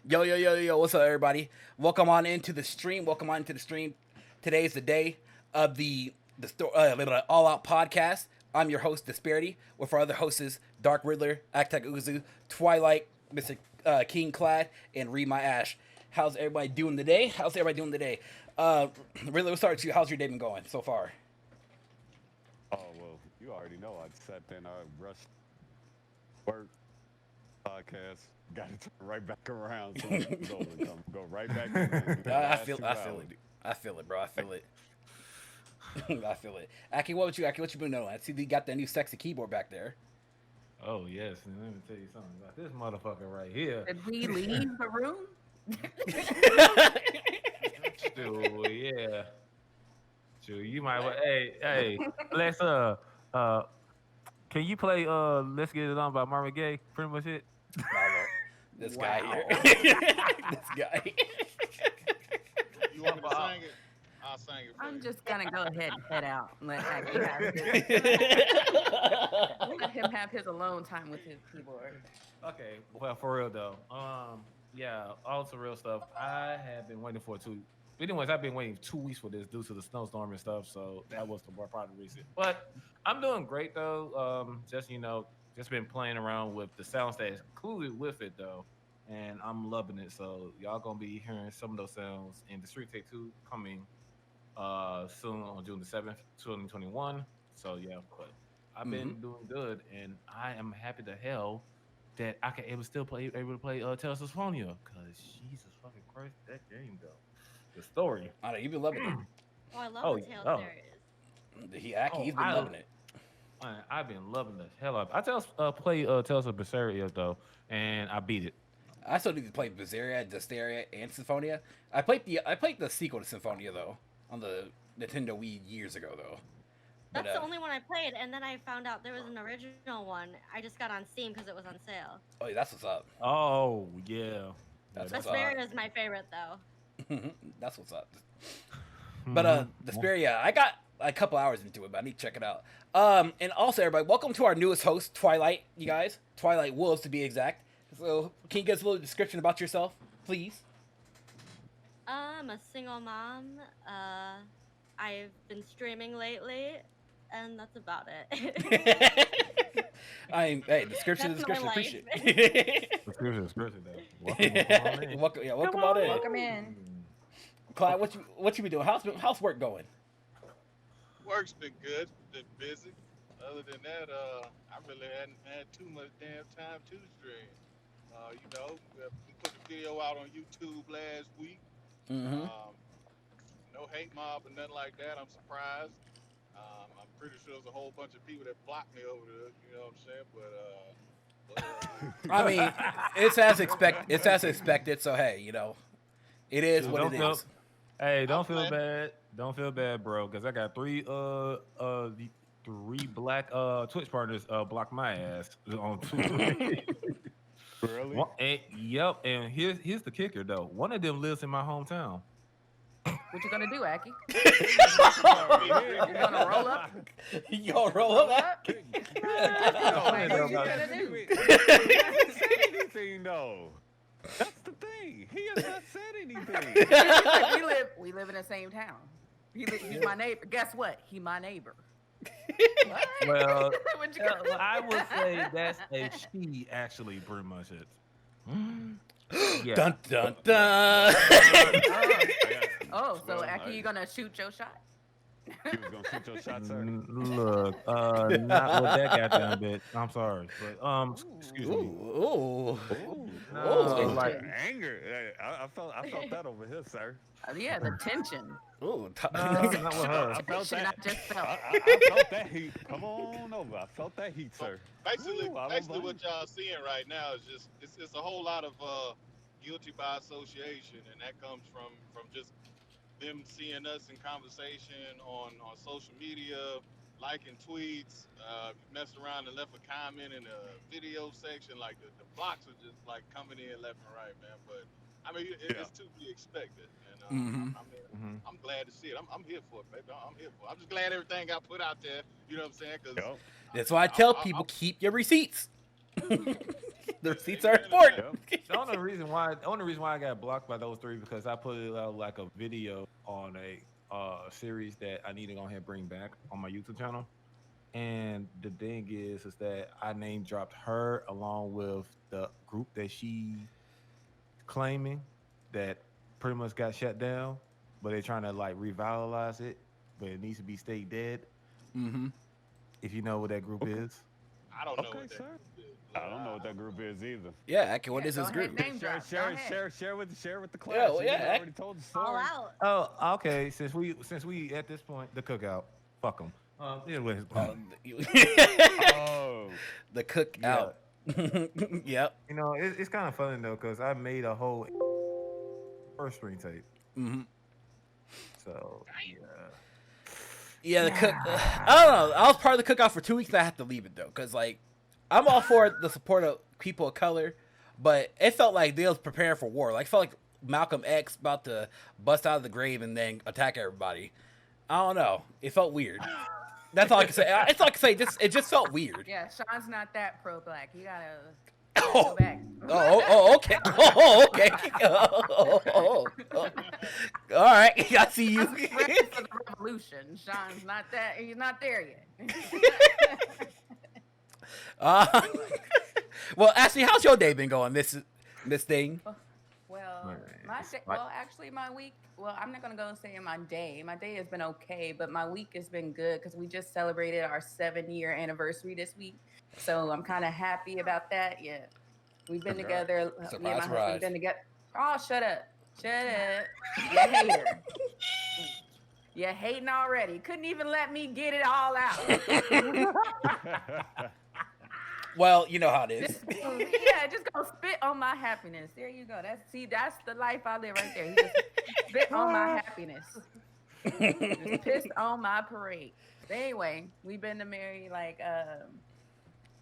Yo, what's up, everybody? Welcome on into the stream. Today is the day of the All Out podcast. I'm your host, Disbearity, with our other hosts, Dark Riddler, Akitak Uzu, Twilight, Mr. King Clad, and Read My Ash. How's everybody doing today? Riddler, we'll start with you. How's your day been going so far? Oh, well, you already know I sat there and I rushed work, podcast, got to turn right back around. So go right back in there. I feel it. I feel it, bro. I feel it. I feel it. Aki, what about you? Aki, what you been doing? I see you got that new sexy keyboard back there. Oh, yes. And let me tell you something about this motherfucker right here. Did we leave the room? Sure, yeah. Sure, you might. Hey, let's can you play "Let's Get It On" by Marvin Gaye? Pretty much it. This guy here. This guy. You want me to sing it? I'll sing it for I'm you. just gonna go ahead and head out and let Aki have let him have his alone time with his keyboard. Okay, well, for real though. Yeah, all some real stuff. I have been waiting for anyways, I've been waiting 2 weeks for this due to the snowstorm and stuff. So that was the more part of the reason. But I'm doing great though. Just been playing around with the sounds that's included with it though, and I'm loving it. So y'all gonna be hearing some of those sounds in the Street Take 2 coming soon on June the 7th, 2021. So yeah, but I've been doing good, and I am happy to hell that I can able to play Tales of Symphonia, because Jesus fucking Christ, that game though. The story. I know you've been loving it. Oh, I love the Tales series. He's been loving it. I've been loving the hell out. I play Tales of Berseria though, and I beat it. I still need to play Berseria, Disbearity, and Symphonia. I played the sequel to Symphonia though on the Nintendo Wii years ago though. That's the only one I played, and then I found out there was an original one. I just got on Steam because it was on sale. Oh, yeah, that's what's up. Oh yeah. Vesperia is my favorite though. That's what's up. But Disbearity, I got a couple hours into it, but I need to check it out. And also, everybody, welcome to our newest host, Twilight. You guys, Twilight Wolves to be exact. So, can you give us a little description about yourself, please? I'm a single mom. I've been streaming lately, and that's about it. Hey, description. Appreciate it. Description. Welcome on in. Welcome in. Clyde, what you been doing? How's work going? Work's been good. Been busy. Other than that, I really hadn't had too much damn time to stream. We put the video out on YouTube last week. No hate mob or nothing like that. I'm surprised. I'm pretty sure there's a whole bunch of people that blocked me over there. You know what I'm saying? But I mean, it's as expected. So hey, it is what it is. Hey, don't feel bad. Don't feel bad, bro. Because I got three black Twitch partners block my ass on Twitter. Really? Yep. And here's the kicker though. One of them lives in my hometown. What you gonna do, Aki? You gonna roll up? You gonna roll up? What are you gonna do? He hasn't said anything though. That's the thing. He has not said anything. We live in the same town. He's my neighbor. Guess what? He my neighbor. What? Well, What you gonna do? I would say that's a she, actually, pretty much it. Yeah. Dun dun dun. Oh, so Aki, you gonna shoot your shot? He was gonna shoot your shot, sir. Look, not with that goddamn bitch. I'm sorry, but excuse me. Ooh. No, Like anger. I felt that over here, sir. Yeah, the tension. Ooh. No, not with her. I felt Tension that. I just felt. I felt that heat. Come on over. I felt that heat, sir. basically, Ooh, I don't basically blame what y'all seeing right now is just it's a whole lot of guilty by association, and that comes from just them seeing us in conversation on social media, liking tweets. You messed around and left a comment in the video section, like the blocks are just like coming in left and right, man. But I mean, it's to be expected, and I'm glad to see it. I'm here for it, baby. I'm here for it. I'm just glad everything got put out there. You know what I'm saying? Because That's why I tell people keep your receipts. The receipts are important. The only reason why I got blocked by those three because I put it out like a video on a series that I need to go ahead and bring back on my YouTube channel. And the thing is that I name dropped her along with the group that she claiming that pretty much got shut down, but they're trying to like revitalize it, but it needs to be stay dead. Mm-hmm. If you know what that group is. I don't know Okay, what that sir. is. I don't know what that group is either. Yeah, Aki, what Yeah, is go this ahead, group? name drop. Go ahead. Share with the class. Yeah, well, You yeah, already told the story. All out. Oh, okay. Since we at this point, the cookout, fuck them. Anyways, Oh, The cookout. Yep. you know, it's kind of funny though, because I made a whole first screen tape. Mm-hmm. So yeah. Yeah, the cook. I don't know. I was part of the cookout for 2 weeks, and I had to leave it though, because like I'm all for the support of people of color, but it felt like they was preparing for war. Like, it felt like Malcolm X about to bust out of the grave and then attack everybody. I don't know. It felt weird. That's all I can say. It's all I can say. It just felt weird. Yeah, Sean's not that pro-black. You gotta Oh, go back. okay. Oh, okay. Oh. All right. I see you. I'm ready for the revolution. Sean's not that. He's not there yet. Well, Ashley, how's your day been going? This thing. Well, Nice. actually, my week. Well, I'm not gonna go say my day. My day has been okay, but my week has been good because we just celebrated our 7-year anniversary this week. So I'm kind of happy about that. Yeah, we've been together. Me and my Surprise. husband been together. Oh, shut up! You hater! You hating already? Couldn't even let me get it all out. Well, you know how it is. Just go spit on my happiness. There you go. That's the life I live right there. He just spit on my happiness. Just pissed on my parade. But anyway, we've been married like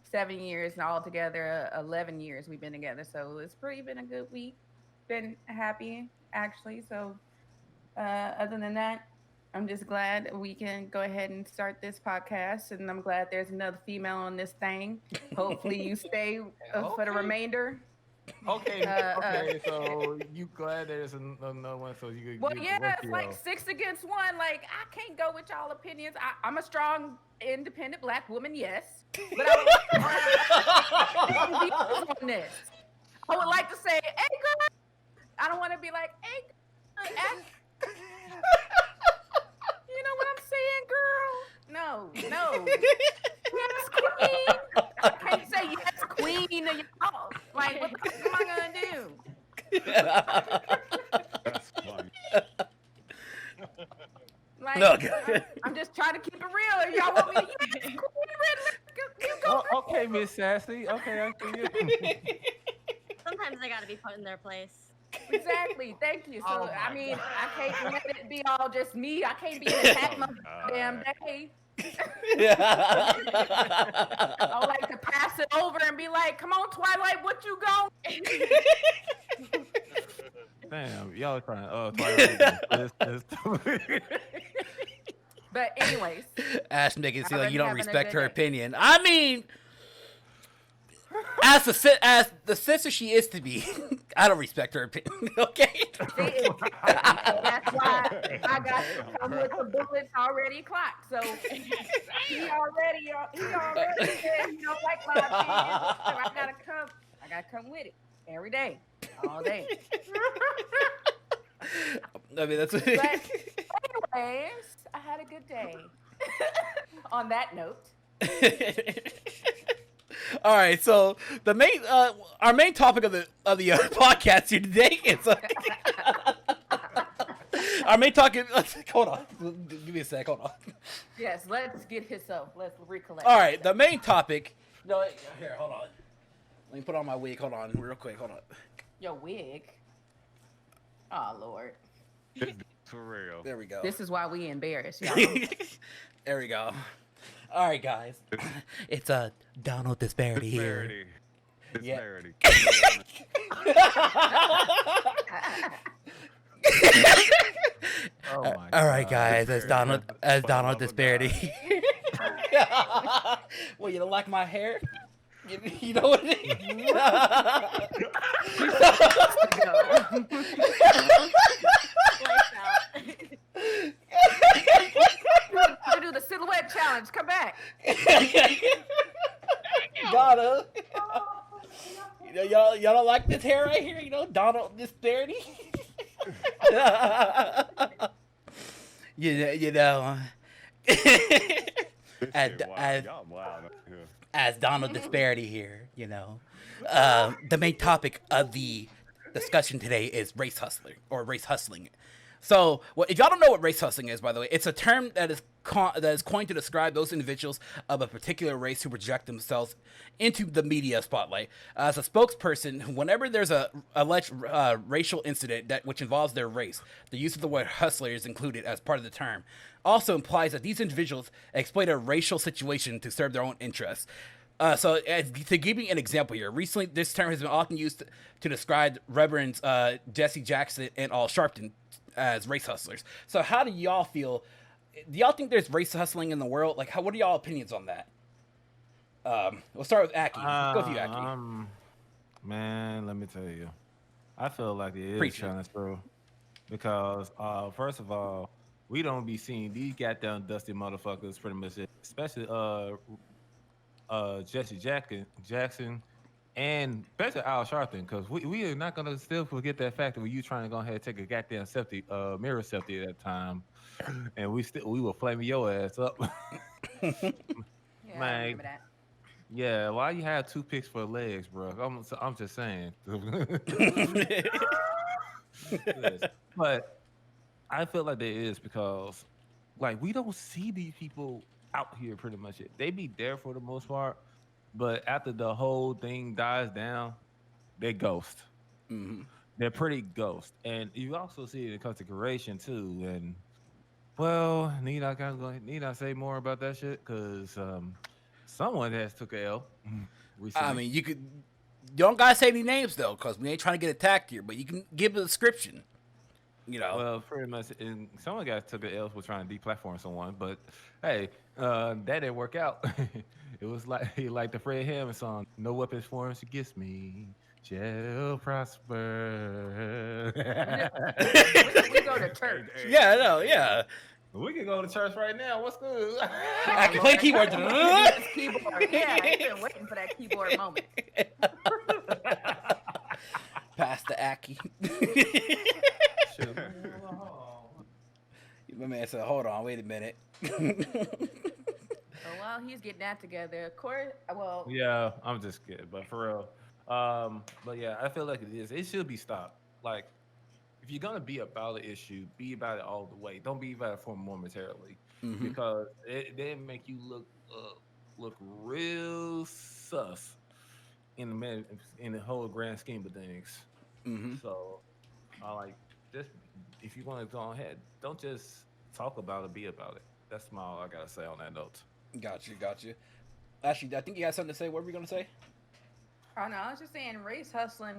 7 years and altogether 11 years we've been together. So it's been a good week. Been happy actually. So other than that, I'm just glad we can go ahead and start this podcast, and I'm glad there's another female on this thing. Hopefully, you stay for the remainder. Okay. Okay. So you glad there's another one, so you could. Well, get yeah, the it's like 6 against 1. Like, I can't go with y'all opinions. I'm a strong, independent black woman, yes, but I would like to on this. I would like to say, "Hey, girl." I don't want to be like, "Hey, girl." You know what I'm saying, girl? No. Yes, queen. I can't say yes, queen. Y'all. Like, what the fuck am I gonna do? That's funny. Like, No. I'm just trying to keep it real. Y'all want me to yes, queen, you go. Okay, Miss Sassy. Okay, I see you. Sometimes they gotta be put in their place. Exactly. Thank you. So, Oh my I mean, God. I can't let it be all just me. I can't be attacked my damn day. I like to pass it over and be like, "Come on, Twilight, what you going?" Damn, y'all trying. Twilight. But anyways, Ash making it seem like Already you don't having a respect good her day. opinion. I mean, as the sister she is to me, I don't respect her opinion. Okay. see, that's why I got to come with the bullets already clocked. So he already said he don't like my opinion. So I gotta come with it every day, all day. I mean, that's. But anyways, I had a good day. On that note. All right, so the main, our main topic of the podcast here today is our main topic. Hold on, give me a sec. Hold on. Yes, let's get let's recollect. All right, the main topic. No, here, hold on. Let me put on my wig. Hold on, real quick. Hold on. Your wig. Oh Lord. For real. There we go. This is why we embarrass y'all. There we go. All right, guys. It's Donald Disbearity here. Disparity. Oh my All right, God. guys. As Donald For the love of Disbearity. Well, you don't like my hair? You know what? Lights out. I do the silhouette challenge. Come back. Gotta. You know, y'all don't like this hair right here. You know, Donald Disbearity. you know. This as, shit wild. as, Y'all wild up here. as Donald Disbearity here, you know. The main topic of the discussion today is race hustler or race hustling. So, if y'all don't know what race hustling is, by the way, it's a term that is coined to describe those individuals of a particular race who project themselves into the media spotlight. As a spokesperson, whenever there's a alleged racial incident which involves their race, the use of the word hustler is included as part of the term. Also implies that these individuals exploit a racial situation to serve their own interests. To give you an example here, recently this term has been often used to describe Reverends Jesse Jackson and Al Sharpton as race hustlers. So how do y'all feel? Do y'all think there's race hustling in the world? Like, what are y'all opinions on that? We'll start with Aki. Let's go with you, Aki. Man, let me tell you, I feel like it is Preach it. kind of true because first of all, we don't be seeing these goddamn dusty motherfuckers pretty much, especially Jesse Jackson. And especially Al Sharpton, because we are not gonna still forget that fact that when you trying to go ahead and take a goddamn mirror selfie at that time, and we were flaming your ass up. Yeah, I Man. remember that. Yeah, why you have two picks for legs, bro? I'm just saying. Yes. But I feel like there is because, like, we don't see these people out here pretty much. They be there for the most part. But after the whole thing dies down, they ghost. Mm-hmm. They're pretty ghost. And you also see it in consideration too. And well, need I say more about that shit? Because someone has took a L recently. I mean, you don't gotta say any names though, because we ain't trying to get attacked here. But you can give a description. You know. Well, pretty much, and someone guys took an L for trying to deplatform someone, but hey, that didn't work out. It was like the Fred Hammond song, "No weapons formed against me shall prosper." We go to church. Yeah, no, yeah. We can go to church right now. What's good? I can play keyboard. This keyboard. Yeah, I've been waiting for that keyboard moment. Pass the Aki. Shit. My man said, "Hold on, wait a minute." So while he's getting that together, of course, well, Yeah, I'm just kidding, but for real. But yeah, I feel like it is. It should be stopped. Like, if you're gonna be about an issue, be about it all the way. Don't be about it for momentarily, Mhm. because it then make you look real sus in the whole grand scheme of things. Mhm. So, I like just if you want to go ahead, don't just talk about it, be about it. That's all I gotta say on that note. Got you. Actually, I think you got something to say. What were we gonna say? I don't know. I was just saying, race hustling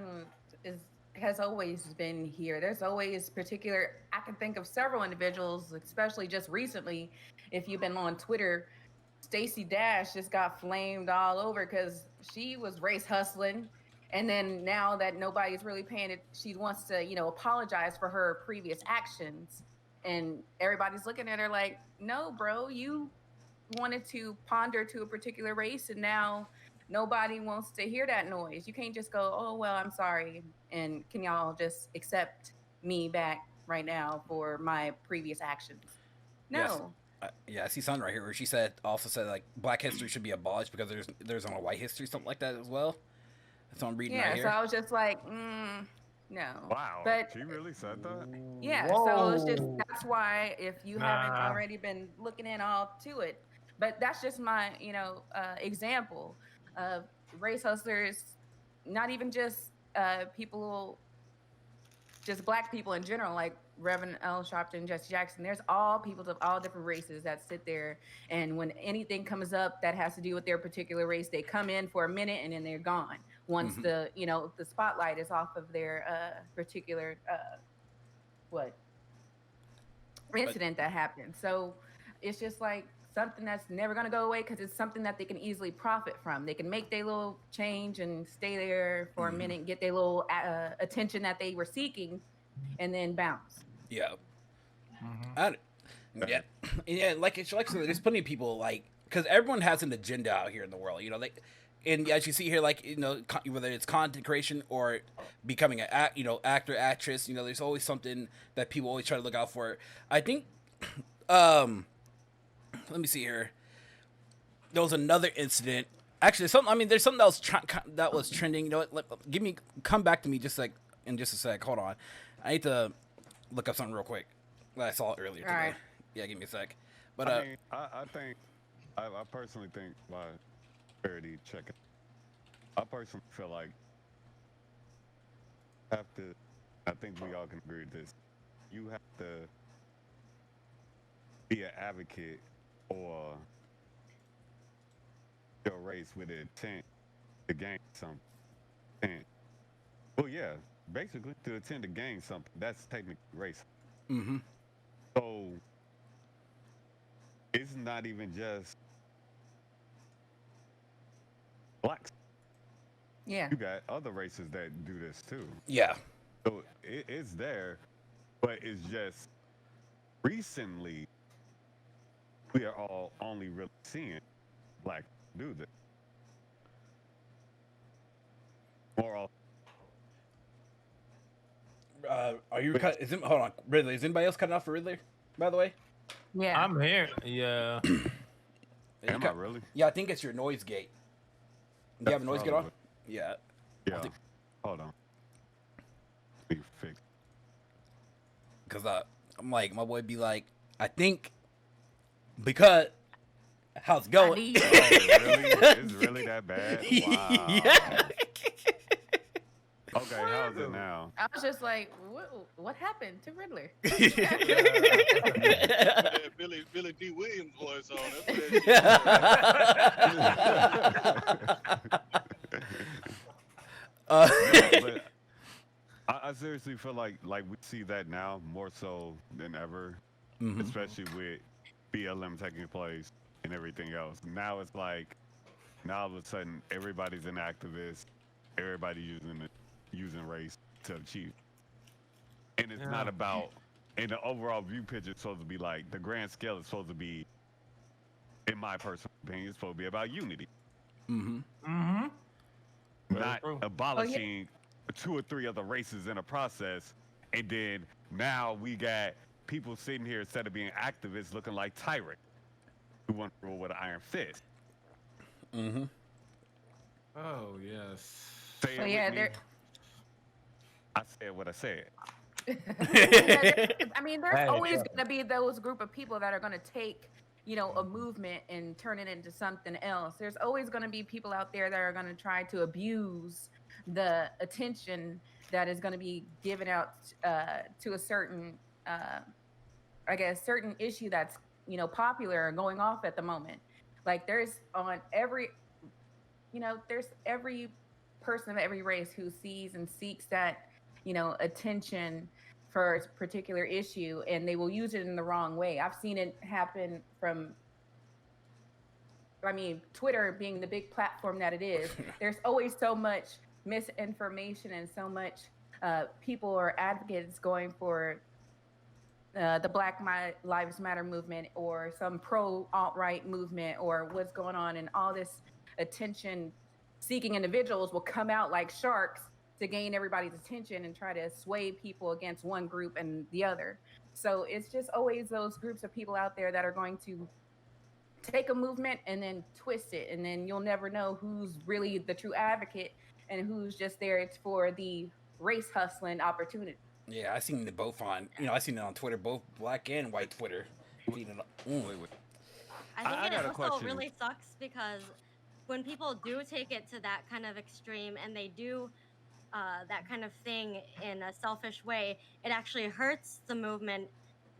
has always been here. There's always particular. I can think of several individuals, especially just recently. If you've been on Twitter, Stacey Dash just got flamed all over because she was race hustling, and then now that nobody's really paying it, she wants to, apologize for her previous actions, and everybody's looking at her like, "No, bro, you wanted to pander to a particular race, and now nobody wants to hear that noise. You can't just go, oh, well, I'm sorry. And can y'all just accept me back right now for my previous actions?" No. Yes. I see something right here where she also said like Black history should be abolished because there's no white history, something like that as well. That's what I'm reading right Yeah. here. So I was just like, no. Wow. But She really said that? yeah, Whoa. so it's just that's why if you haven't Nah. already been looking in all to it, but that's just my example of race hustlers, not even just people, just Black people in general, like Reverend L. Sharpton, Jesse Jackson. There's all people of all different races that sit there, and when anything comes up that has to do with their particular race, they come in for a minute and then they're gone. Once the spotlight is off of their particular incident that happened. So it's just like something that's never going to go away because it's something that they can easily profit from. They can make their little change and stay there for a minute, get their little attention that they were seeking, and then bounce. Yeah. Mhm. Yeah, like it's like so there's plenty of people like because everyone has an agenda out here in the world, like, and as you see here, like whether it's content creation or becoming an actor, actress, there's always something that people always try to look out for. I think, let me see here. There was another incident. Actually, there's something that was trending. You know what? Come back to me just like in just a sec. Hold on, I need to look up something real quick that I saw earlier today. right. Yeah, give me a sec. But I mean, I personally think by parody check it. I personally feel like have to. I think we all can agree with this. You have to be an advocate or your race with the intent to gain something. Well, yeah, basically to intend to gain something. That's technically race. mm-hmm. So it's not even just blacks. Yeah. You got other races that do this too. Yeah. So it's there, but it's just recently we are all only really seeing black do this. More often. Are you cut? Hold on, Ridley. Is anybody else cutting off for Ridley? By the way. Yeah. I'm here. Yeah. Am I really? Yeah, I think it's your noise gate. Do you have a noise gate on? Probably. Yeah. Yeah. Hold on. Be fixed. Because I'm like, my boy be like, I think because how's it going? Oh, really? It's really that bad? Wow. Yeah. Okay, how's it now? I was just like, what happened to Riddler? Put that Billy D. Williams voice on it. But I seriously feel like we see that now more so than ever, especially with BLM taking place and everything else. Now it's like, now all of a sudden everybody's an activist, everybody using race to achieve, and it's not about. And the overall view picture is supposed to be like the grand scale is supposed to be, in my personal opinion, it's supposed to be about unity. Mm-hmm. Not abolishing 2 or 3 other races in a process, and then now we got people sitting here instead of being activists looking like tyrants who want to rule with an iron fist. Mm-hmm. Oh yes. Say So it yeah, with me. I said what I said. I mean, there's Hey, always yeah. going to be those group of people that are going to take, a movement and turn it into something else. There's always going to be people out there that are going to try to abuse the attention that is going to be given out to a certain, certain issue that's, popular and going off at the moment. Like there's every person of every race who sees and seeks that, attention for a particular issue, and they will use it in the wrong way. I've seen it happen from, Twitter being the big platform that it is. There's always so much misinformation and so much people or advocates going for the Black Lives Matter movement or some pro alt-right movement or what's going on, and all this attention seeking individuals will come out like sharks to gain everybody's attention and try to sway people against one group and the other. So it's just always those groups of people out there that are going to take a movement and then twist it, and then you'll never know who's really the true advocate and who's just there for the race hustling opportunity. Yeah, I seen it both on. I seen it on Twitter, both black and white Twitter. Wait. I I think got it a also question. really sucks because when people do take it to that kind of extreme and they do that kind of thing in a selfish way, it actually hurts the movement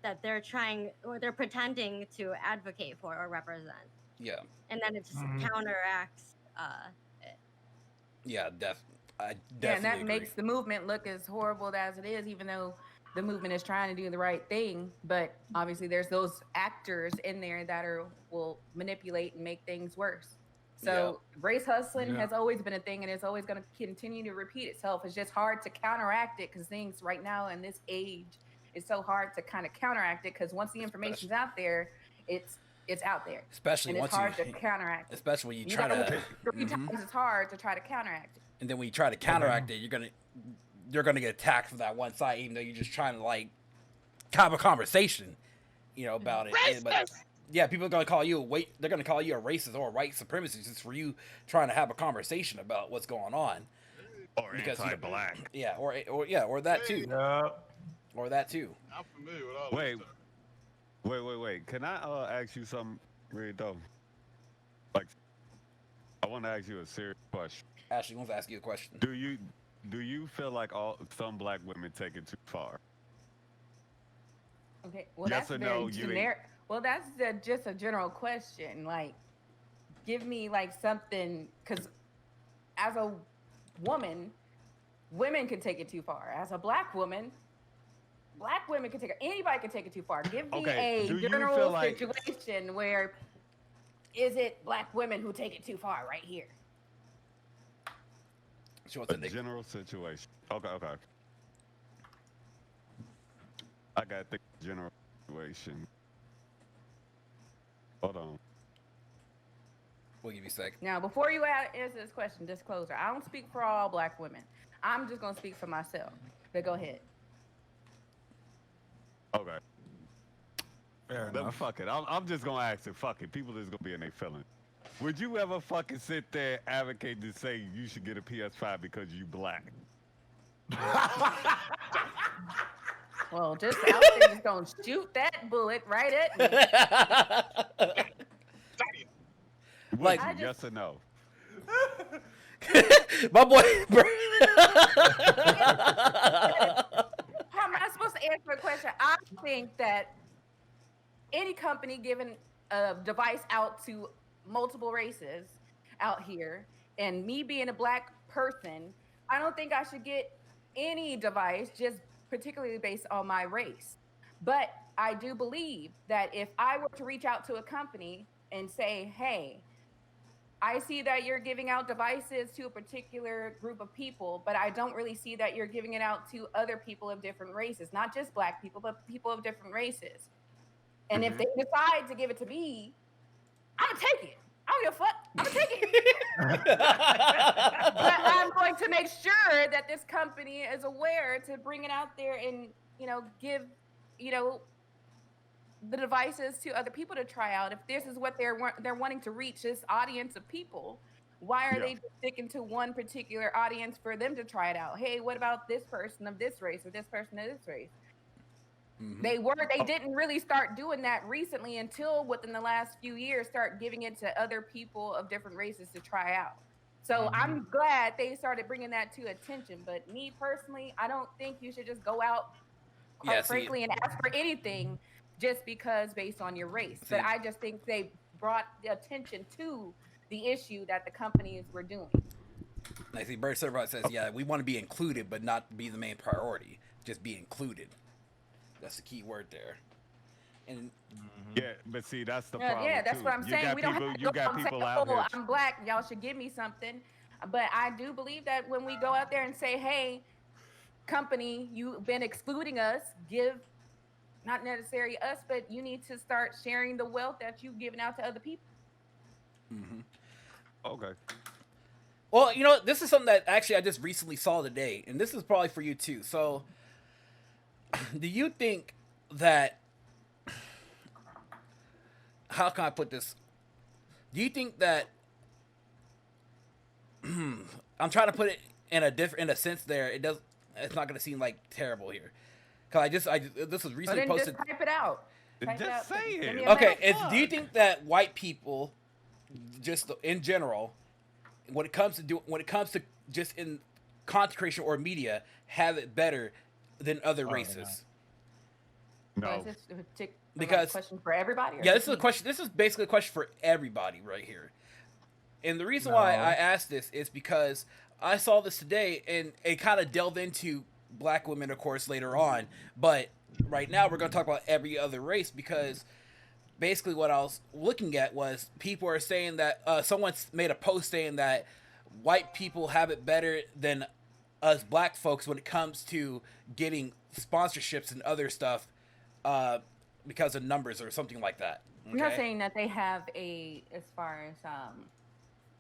that they're trying or they're pretending to advocate for or represent. Yeah. And then it just counteracts it. Yeah, I Yeah, definitely and that agree. makes the movement look as horrible as it is, even though the movement is trying to do the right thing, but obviously there's those actors in there that will manipulate and make things worse. So race hustling has always been a thing, and it's always going to continue to repeat itself. It's just hard to counteract it because things right now in this age, it's so hard to kind of counteract it because once the information's out there, it's out there. Especially and once it's hard to counteract it. Especially when you try to. Three times it's hard to try to counteract it. And then when you try to counteract it, you're gonna get attacked from that one side, even though you're just trying to like have a conversation, about it. But yeah, people are gonna call you they're gonna call you a racist or a white supremacist just for you trying to have a conversation about what's going on. Or anti-black. Yeah, or that too. Yeah. Or that too. I'm familiar with all that stuff. Wait. Can I ask you something really dumb? Like, I want to ask you a serious question. Ashley wants to ask you a question. Do you feel like some black women take it too far? Okay, well Yes that's or very no, generic. Well, that's just a general question. Like, give me like something, because as a woman, women can take it too far. As a black woman, black women can take it. Anybody can take it too far. Give me a general situation where is it black women who take it too far right here? A general situation. Okay. I got the general situation. Hold on. We'll give you a sec. Now, before you answer this question, disclosure. I don't speak for all black women. I'm just going to speak for myself. But go ahead. Okay. Fair Then enough. fuck it. I'm just gonna ask it. Fuck it. People is gonna be in their feelings. Would you ever fucking sit there advocate to say you should get a PS5 because you black? Well, just out there, just gonna shoot that bullet right at me. Like, yes or no? my boy. How am I supposed to answer a question? I think that any company giving a device out to multiple races out here, and me being a black person, I don't think I should get any device just particularly based on my race. But I do believe that if I were to reach out to a company and say, hey, I see that you're giving out devices to a particular group of people, but I don't really see that you're giving it out to other people of different races, not just black people, but people of different races. And if they decide to give it to me, I'm gonna take it. I don't give a fuck. I'm gonna take it. But I'm going to make sure that this company is aware to bring it out there and, give, the devices to other people to try out. If this is what they're wanting to reach, this audience of people, why are they sticking to one particular audience for them to try it out? Hey, what about this person of this race or this person of this race? Mm-hmm. They didn't really start doing that recently until within the last few years start giving it to other people of different races to try out. So I'm glad they started bringing that to attention. But me personally, I don't think you should just go out, quite frankly, and ask for anything just because based on your race. But I just think they brought the attention to the issue that the companies were doing. I see Bird Certified says, we want to be included, but not be the main priority. Just be included. That's the key word there. And yeah, but see, that's the problem. Yeah, that's too. what I'm saying. We don't have to you got say, people out here. I'm black, y'all should give me something. But I do believe that when we go out there and say, hey, company, you've been excluding us, give not necessarily us, but you need to start sharing the wealth that you've given out to other people. Okay. Well, this is something that actually I just recently saw today, and this is probably for you too. So, do you think that, how can I put this? Do you think that, I'm trying to put it in a sense there. It's not going to seem like terrible here. Cause this was recently posted. Just type it out. Just say it. Okay. Do you think that white people, just in general, when it comes to just in content creation or media, have it better than other races? No. Is this Because a question for everybody? This is a question. This is basically a question for everybody right here. And the reason why I asked this is because I saw this today, and it kind of delved into black women, of course, later on. But right now, we're going to talk about every other race because basically what I was looking at was people are saying that someone's made a post saying that white people have it better than us black folks when it comes to getting sponsorships and other stuff because of numbers or something like that. Okay? I'm not saying that they have as far as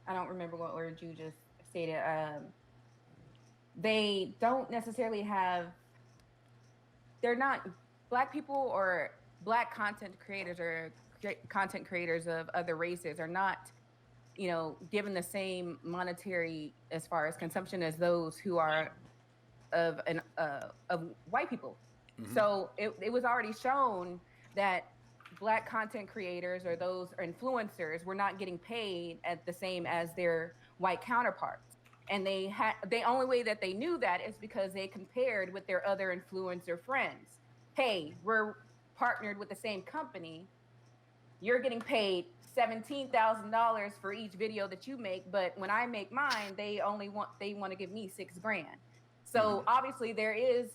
I don't remember what word you just stated. They don't necessarily have. They're not black people or black content creators or content creators of other races are not, given the same monetary as far as consumption as those who are of white people. Mm-hmm. So it was already shown that black content creators or those influencers were not getting paid at the same as their white counterparts. And the only way that they knew that is because they compared with their other influencer friends. Hey, we're partnered with the same company. You're getting paid $17,000 for each video that you make, but when I make mine, they want to give me $6,000. So obviously there is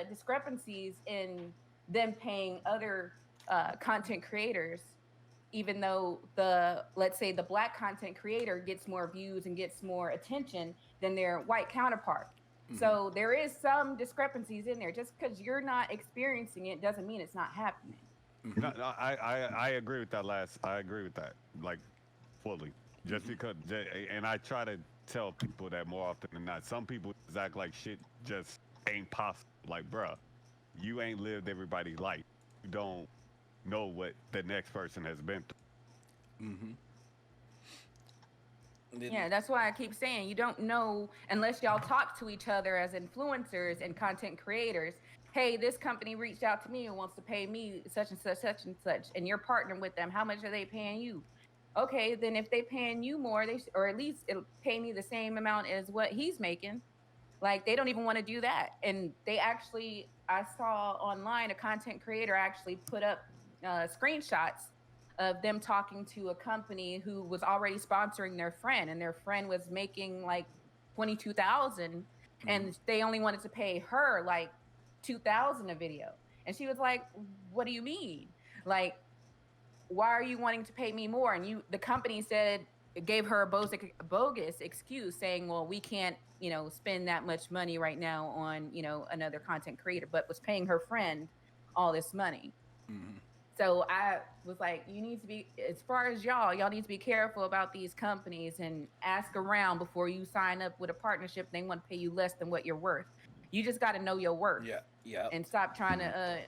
discrepancies in them paying other content creators, even though let's say the black content creator gets more views and gets more attention than their white counterpart. Mm-hmm. So there is some discrepancies in there. Just because you're not experiencing it doesn't mean it's not happening. Mm-hmm. No, I agree with that I agree with that, like, fully. Just because, and I try to tell people that more often than not. Some people just act like shit just ain't possible. Like, bruh, you ain't lived everybody's life. You don't know what the next person has been through. Mm-hmm. Yeah, that's why I keep saying you don't know unless y'all talk to each other as influencers and content creators. Hey, this company reached out to me and wants to pay me such and such, and you're partnering with them. How much are they paying you? Okay, then if they paying you more, or at least it'll pay me the same amount as what he's making. Like, they don't even want to do that. And I saw online a content creator actually put up screenshots of them talking to a company who was already sponsoring their friend, and their friend was making like $22,000, and they only wanted to pay her like $2,000 a video. And she was like, "What do you mean? Like, why are you wanting to pay me more?" And the company gave her a bogus excuse, saying, "Well, we can't, spend that much money right now on, another content creator," but was paying her friend all this money. Mm-hmm. So I was like, you need to be, as far as y'all need to be careful about these companies and ask around before you sign up with a partnership. They want to pay you less than what you're worth. You just got to know your worth. Yeah. And stop trying to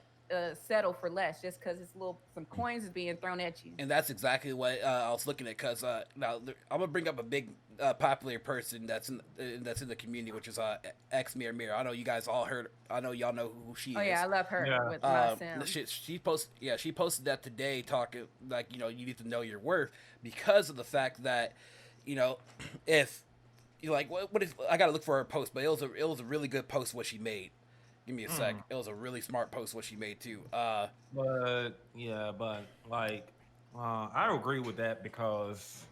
settle for less just because some coins is being thrown at you. And that's exactly what I was looking at, because now I'm gonna bring up a big popular person that's in the community, which is Mirror. I know you guys all heard. I know y'all know who she is. Oh yeah, I love her. With my Sim. She posted that today, talking like, you need to know your worth, because of the fact that, if you're like, what is, I gotta look for her post, but it was a really good post what she made. Give me a sec. It was a really smart post what she made too. I agree with that, because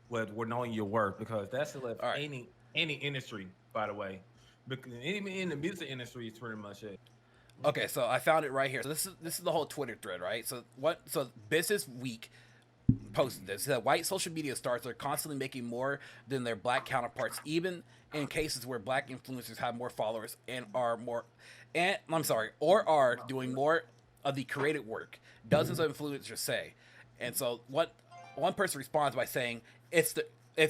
we're knowing your worth, because that's any industry, by the way. Because even in the music industry, it's pretty much it. Okay, so I found it right here. So this is the whole Twitter thread, right? So Business Week posted this. That white social media stars are constantly making more than their black counterparts, even in cases where black influencers have more followers or are doing more of the creative work. Dozens of influencers say. And so one person responds by saying it's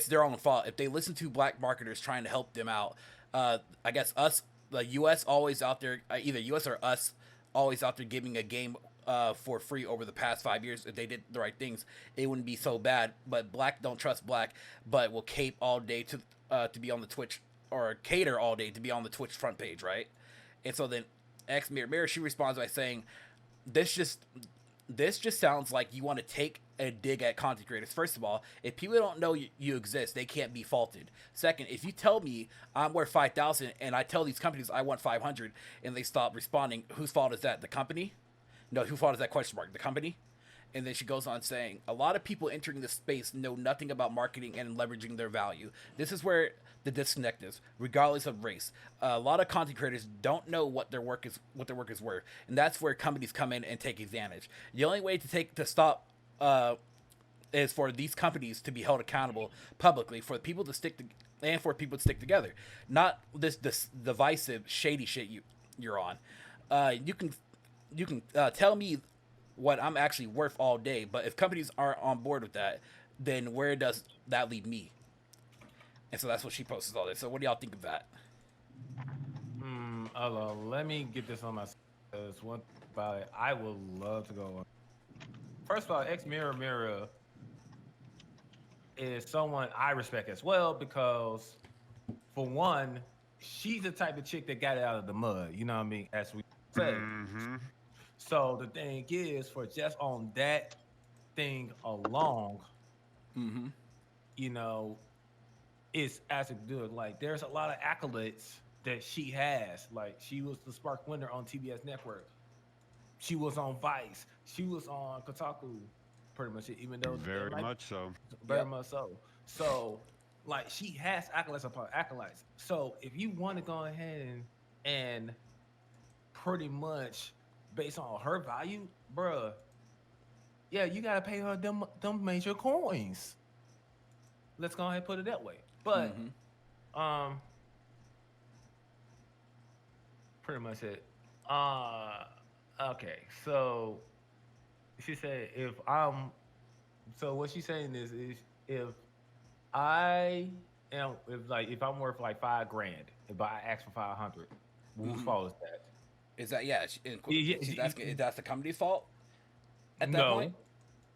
their own fault if they listen to black marketers trying to help them out. I guess us, the U.S. always out there, either U.S. or us, always out there giving a game for free over the past 5 years. If they did the right things, it wouldn't be so bad. But black don't trust black, but will cape all day to be on the Twitch, or cater all day to be on the Twitch front page, right? And so then Mirror, she responds by saying, this just sounds like you want to take a dig at content creators. First of all, if people don't know you exist, they can't be faulted. Second, if you tell me I'm worth 5,000 and I tell these companies I want 500 and they stop responding, whose fault is that? The company? No, whose fault is that? Question mark. The company? And then she goes on saying, a lot of people entering this space know nothing about marketing and leveraging their value. This is where the disconnect is, regardless of race. A lot of content creators don't know what their work is worth, and that's where companies come in and take advantage. The only way to stop is for these companies to be held accountable publicly, for people to stick together, not this divisive, shady shit you're on. You can tell me what I'm actually worth all day, but if companies aren't on board with that, then where does that leave me? And so that's what she posts all this. So what do y'all think of that? Let me get this on my. One about it, I would love to go on. First of all, ex Mirror is someone I respect as well because, for one, she's the type of chick that got it out of the mud. You know what I mean? As we say. Mm-hmm. So the thing is, for just on that thing alone, Mm-hmm. you know, it's as good. Like, there's a lot of accolades that she has. Like, she was the Spark winner on TBS Network. She was on Vice. She was on Kotaku, pretty much. Even though Very much so. very much so. So, like, she has accolades upon accolades. So, if you want to go ahead and pretty much based on her value, bruh, yeah, you gotta pay her them major coins. Let's go ahead and put it that way. But pretty much it. Okay, so she said so what she's saying is if if I'm worth like $5,000, if I ask for 500, whose fault is that? Is that she's asking, is that the company's fault? At that point?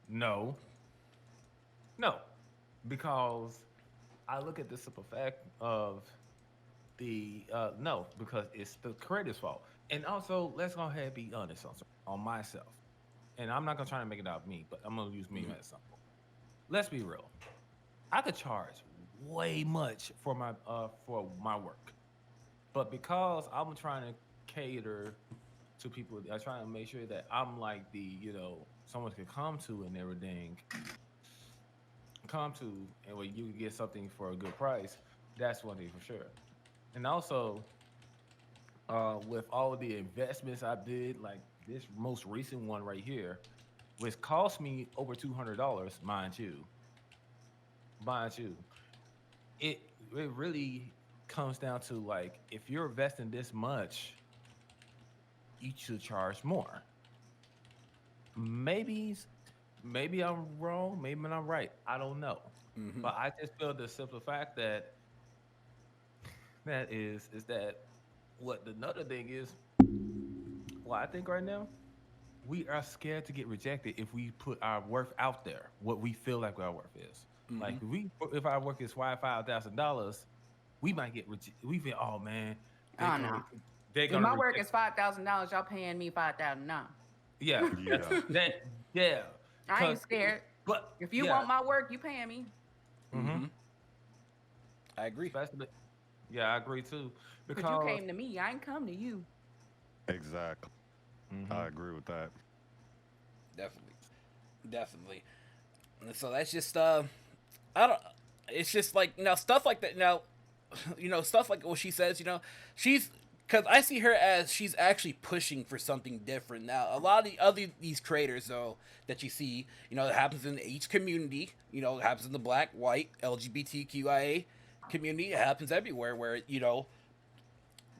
No, because I look at the simple fact of the no, because it's the creator's fault. And also, let's go ahead and be honest on myself. And I'm not gonna try to make it out me, but I'm gonna use me as an example. Let's be real. I could charge way much for my work, but because I'm trying to cater to people, I'm trying to make sure that I'm like someone can come to and everything. And when you can get something for a good price, that's one thing for sure. And also, with all of the investments I did, like this most recent one right here, which cost me over $200, mind you. It really comes down to, like, if you're investing this much, you should charge more. Maybe I'm wrong, maybe I'm right. I don't know. Mm-hmm. But I just feel the simple fact that is that what the another thing is. Well, I think right now we are scared to get rejected if we put our worth out there, what we feel like our worth is. Mm-hmm. Like if our work is $5,000, we might get rejected. We feel, oh man, No. If my work is $5,000, y'all paying me $5,000 now. Yeah. Yeah. I ain't scared. But if you want my work, you paying me. Mm-hmm. I agree. Yeah, I agree too. Because you came to me, I ain't come to you. Exactly. Mm-hmm. I agree with that. Definitely. And so that's just it's just like stuff like that stuff like what she says, she's, because I see her as she's actually pushing for something different. Now, a lot of these creators, though, that you see, it happens in each community. It happens in the black, white, LGBTQIA community. It happens everywhere where,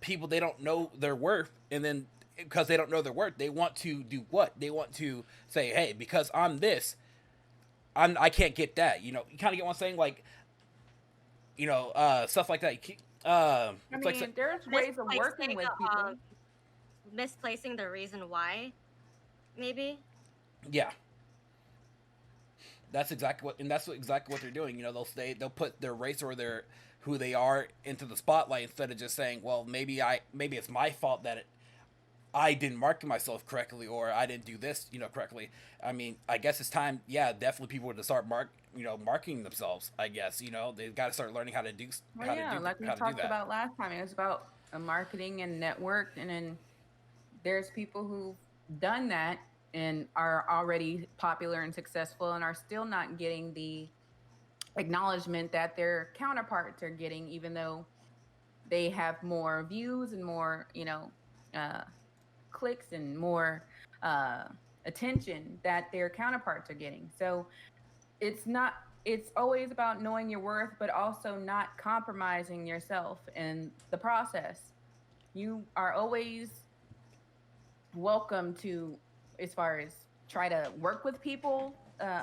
people, they don't know their worth. And then because they don't know their worth, they want to do what? They want to say, hey, because I'm this, I can't get that. You kind of get what I'm saying? Like, stuff like that. I mean, there's ways of working with people. Misplacing the reason why, maybe. Yeah, that's exactly what they're doing. They'll put their race or who they are into the spotlight instead of just saying, well, maybe it's my fault that I didn't market myself correctly or I didn't do this correctly. I mean, I guess it's time. Yeah, definitely people to start marketing themselves. I guess they've got to start learning how to do. Like we talked about last time, it was about marketing and network, and then there's people who've done that and are already popular and successful and are still not getting the acknowledgement that their counterparts are getting, even though they have more views and more, uh, clicks and more uh, attention that their counterparts are getting. So it's not, it's always about knowing your worth, but also not compromising yourself in the process. You are always welcome to, as far as try to work with people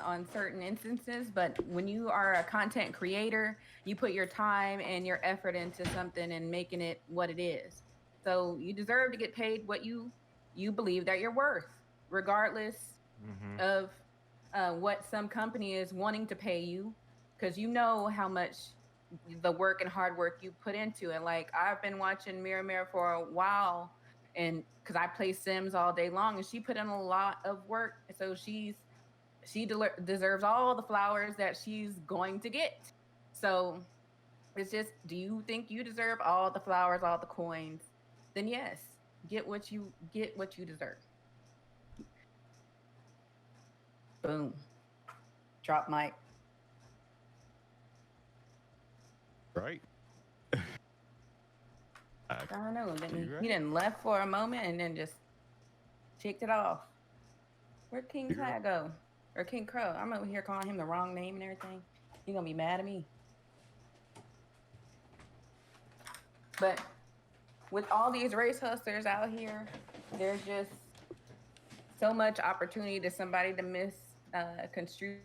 on certain instances, but when you are a content creator, you put your time and your effort into something and making it what it is. So you deserve to get paid what you believe that you're worth, regardless Mm-hmm. of what some company is wanting to pay you, because you know how much the work and hard work you put into it. Like I've been watching Mirror Mirror for a while, and because I play Sims all day long, and she put in a lot of work, so deserves all the flowers that she's going to get. So it's just, do you think you deserve all the flowers, all the coins? Then yes, get what you deserve. Boom. Drop mic. Right? I don't know. Then You're he right. didn't left for a moment and then just checked it off. Where'd King You're Clad go? Or King Crow? I'm over here calling him the wrong name and everything. He gonna be mad at me. But with all these race hustlers out here, there's just so much opportunity to somebody to construe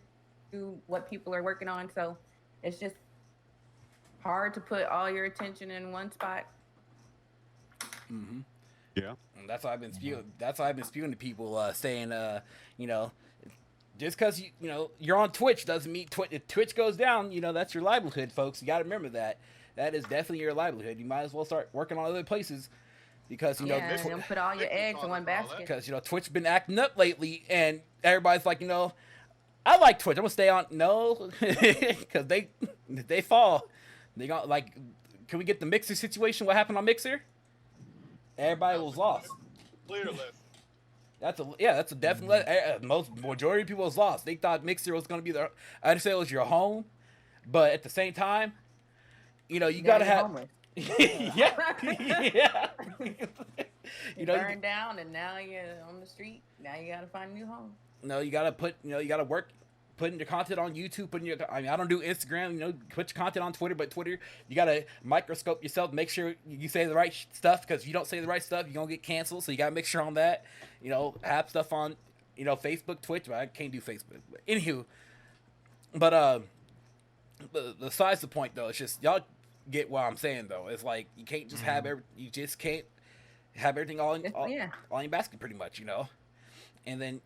what people are working on. So it's just hard to put all your attention in one spot. Mm-hmm. Yeah. And that's why I've been spewing. That's why I've been spewing to people, saying, you know, just because you're on Twitch doesn't mean if Twitch goes down, that's your livelihood, folks. You got to remember that. That is definitely your livelihood. You might as well start working on other places because Yeah, don't put all your eggs in one basket. because Twitch been acting up lately, and everybody's like, I like Twitch. I'm gonna stay on. No, because they fall. They got like, can we get the Mixer situation? What happened on Mixer? Everybody was lost. Clear lesson. That's a definite. Most majority of people was lost. They thought Mixer was gonna be the. I understand it was your home, but at the same time, you Now gotta you're have. homeless. Yeah, yeah. You burned down, and now you're on the street. Now you gotta find a new home. No, you gotta put. You gotta work. Putting your content on YouTube, I mean, I don't do Instagram, put your content on Twitter, but Twitter, you gotta microscope yourself, make sure you say the right stuff, because if you don't say the right stuff, you're gonna get canceled, so you gotta make sure on that, have stuff on, Facebook, Twitch, but I can't do Facebook, but anywho, but, besides the point, though, it's just, y'all get what I'm saying, though, it's like, you can't just you just can't have everything all in your basket, pretty much, and then,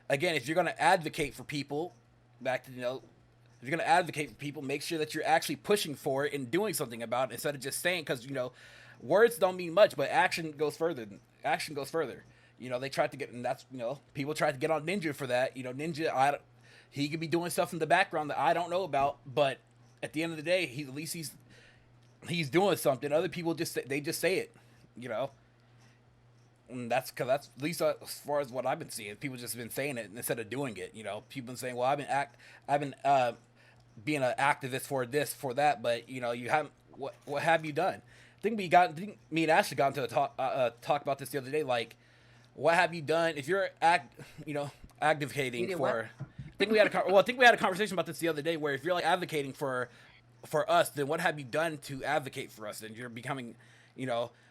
again, if you're going to advocate for people, if you're going to advocate for people, make sure that you're actually pushing for it and doing something about it instead of just saying, because, words don't mean much, but action goes further. Action goes further. They tried to get, and that's, people tried to get on Ninja for that. Ninja, he could be doing stuff in the background that I don't know about, but at the end of the day, at least he's doing something. Other people just say it, And that's because that's at least as far as what I've been seeing. People just been saying it instead of doing it. People been saying, "Well, I've been being an activist for this, for that," but you haven't. What have you done? I think me and Ashley got into a talk about this the other day. Like, what have you done if you're advocating for? I think we had a conversation about this the other day where if you're like advocating for us, then what have you done to advocate for us? And you're becoming,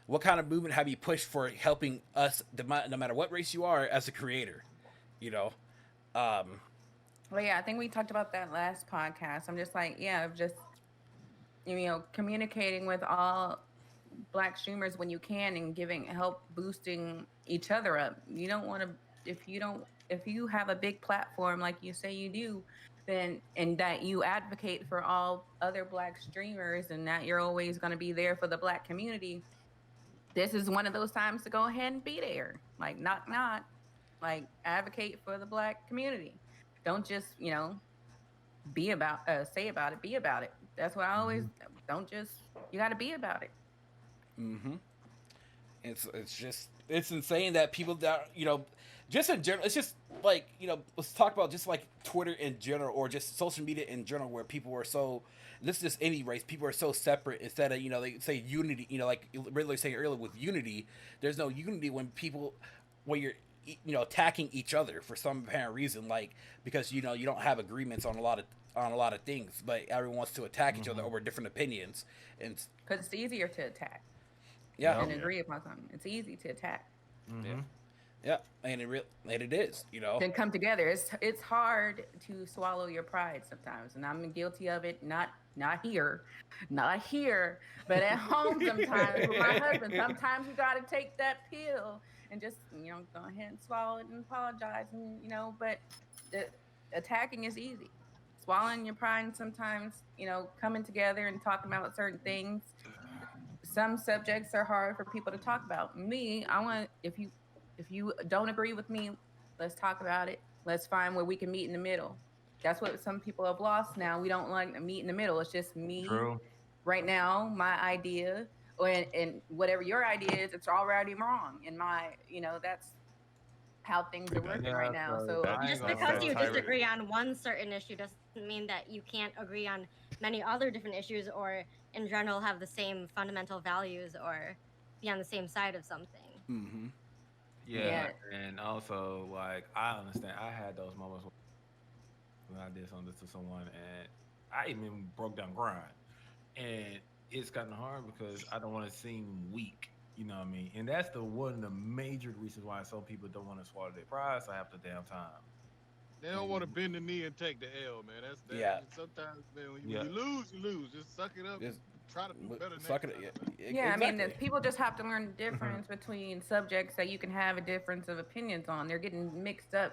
what kind of movement have you pushed for helping us, no matter what race you are, as a creator? Well, yeah, I think we talked about that last podcast. I'm just like, just communicating with all Black streamers when you can and giving help, boosting each other up. You don't want to, if you have a big platform like you say you do, then and that you advocate for all other Black streamers and that you're always going to be there for the Black community. This is one of those times to go ahead and be there. Like, not, like, advocate for the Black community. Don't just, be about, say about it, be about it. That's what I always, don't just, you got to be about it. Mm-hmm. It's insane that people that just in general, it's just like let's talk about just like Twitter in general or just social media in general, where people are so, this is just any race, people are so separate instead of they say unity, like Riddler saying earlier with unity, there's no unity when you're attacking each other for some apparent reason, like because you don't have agreements on a lot of things, but everyone wants to attack each other over different opinions, and because it's easier to attack. Yeah, and agree upon something. It's easy to attack. Yeah, and it is, Then come together. It's hard to swallow your pride sometimes, and I'm guilty of it. Not here, but at home sometimes with my husband. Sometimes you got to take that pill and just go ahead and swallow it and apologize, and But attacking is easy. Swallowing your pride, and sometimes coming together and talking about certain things. Some subjects are hard for people to talk about. Me, I want, if you don't agree with me, let's talk about it. Let's find where we can meet in the middle. That's what some people have lost now. We don't like to meet in the middle. It's just me right now, my idea, and whatever your idea is, it's already wrong. And that's how things are working right now. So just because you disagree on one certain issue doesn't mean that you can't agree on many other different issues, or in general have the same fundamental values or be on the same side of something. Yeah, and also like I understand. I had those moments when I did something to someone, and I even broke down crying, and it's gotten hard because I don't want to seem weak. You know what I mean? And that's one of the major reasons why some people don't want to swallow their pride. So half the damn time. They don't want to bend the knee and take the L, man. Yeah. Sometimes, man, when you lose, you lose. Just suck it up. Just try to do better next time. Yeah, exactly. I mean, people just have to learn the difference between subjects that you can have a difference of opinions on. They're getting mixed up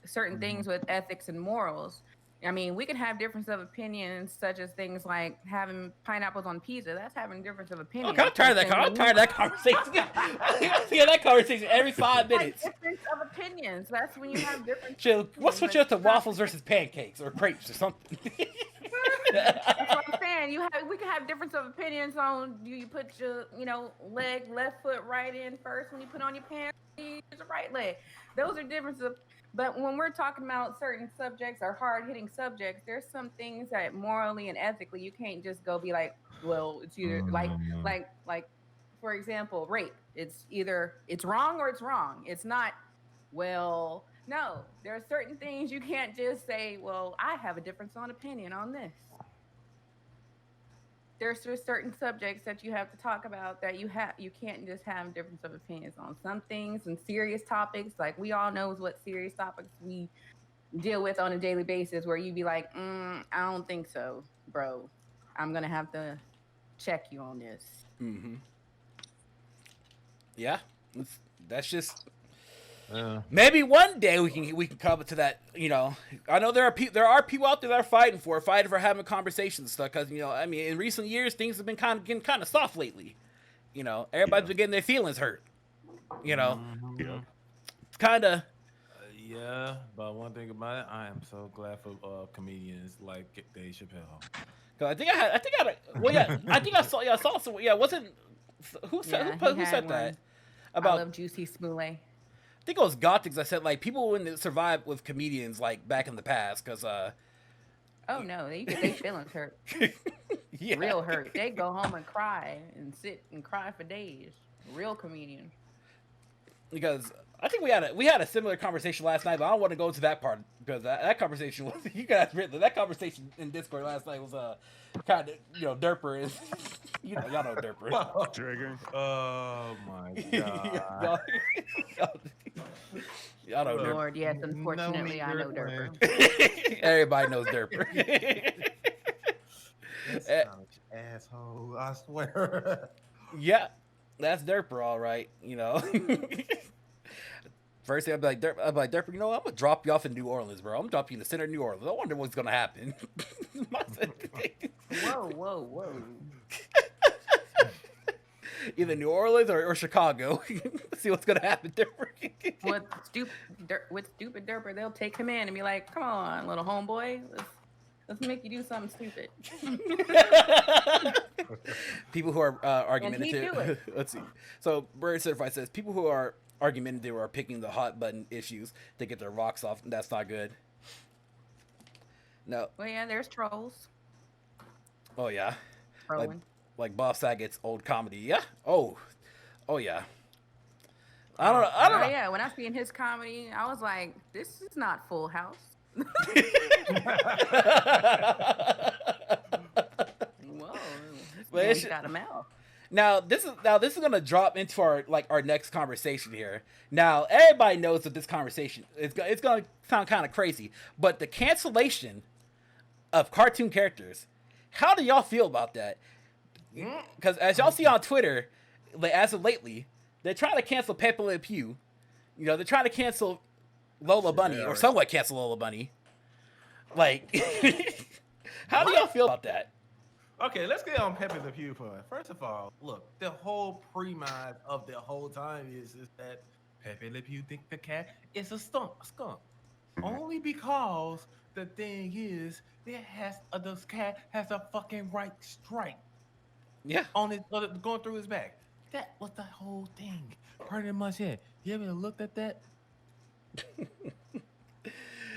certain things with ethics and morals. I mean, we can have difference of opinions, such as things like having pineapples on pizza. That's having difference of opinion. Okay, I'm tired of that conversation. Yeah, that conversation every 5 minutes. Difference of opinions. That's when you have different. Chill. Let's switch up to waffles versus pancakes or crepes or something. That's what I'm saying. We can have difference of opinions on, do you put your left foot right in first when you put on your pants, you use the right leg. Those are differences of. But when we're talking about certain subjects or hard-hitting subjects, there's some things that morally and ethically you can't just go be like, well, it's either like for example, rape. It's either it's wrong or it's wrong. It's not, well, no. There are certain things you can't just say, well, I have a difference on opinion on this. There's just certain subjects that you have to talk about that you can't just have difference of opinions on. Some things and serious topics, like we all know what serious topics we deal with on a daily basis, where you be like, I don't think so, bro. I'm gonna have to check you on this. Yeah, that's just. Maybe one day we can come to that. I know there are people out there that are fighting for having conversations and stuff. Because I mean, in recent years things have been getting kind of soft lately. Everybody's been getting their feelings hurt. Kind of. Yeah, but one thing about it, I am so glad for comedians like Dave Chappelle. Cause I think I saw some. Yeah, wasn't who said that about? I love Juicy Smollett. I think it was Gothics. I said like people wouldn't survive with comedians like back in the past because oh no, they feelings hurt. Real hurt. They go home and cry and sit and cry for days. Real comedian. Because I think we had a similar conversation last night, but I don't want to go into that part because that conversation was you guys really that conversation in Discord last night was kind of Derper is y'all know Derper. Trigger. Oh my god. Y'all know Derper. Lord, yes, unfortunately I know Derper. Everybody knows Derper. Asshole, I swear. Yeah, that's Derper, all right. First thing I'd be like, Derper, I'm gonna drop you off in New Orleans, bro. I'm gonna drop you in the center of New Orleans. I wonder what's gonna happen. Whoa. Either New Orleans or Chicago. See what's gonna happen there. With stupid Derper, they'll take him in and be like, "Come on, little homeboy, let's make you do something stupid." People who are And he do argumentative. it. Let's see. So Bird Certified says people who are argumentative are picking the hot button issues to get their rocks off. That's not good. No. Well, yeah, there's trolls. Oh yeah. Trolling. Like Bob Saget's old comedy. Yeah. Oh yeah. I don't know. I don't Oh, know. yeah, when I seen his comedy, I was like, this is not Full House. Whoa, this Well, it man's should- got a mouth. Now this is gonna drop into our next conversation here. Now everybody knows that this conversation it's gonna sound kind of crazy, but the cancellation of cartoon characters. How do y'all feel about that? Because as y'all see on Twitter, as of lately, they're trying to cancel Pepe Le Pew. You know, they're trying to cancel Lola Bunny, or somewhat cancel Lola Bunny. Like, how do y'all feel about that? Okay, let's get on Pepe Le Pew for it. First of all, look, the whole premise of the whole time is that Pepe Le Pew think the cat is a skunk. Only because the thing is, the cat has a fucking right stripe Yeah. on his going through his back. That was the whole thing. Pretty much it. You ever looked at that?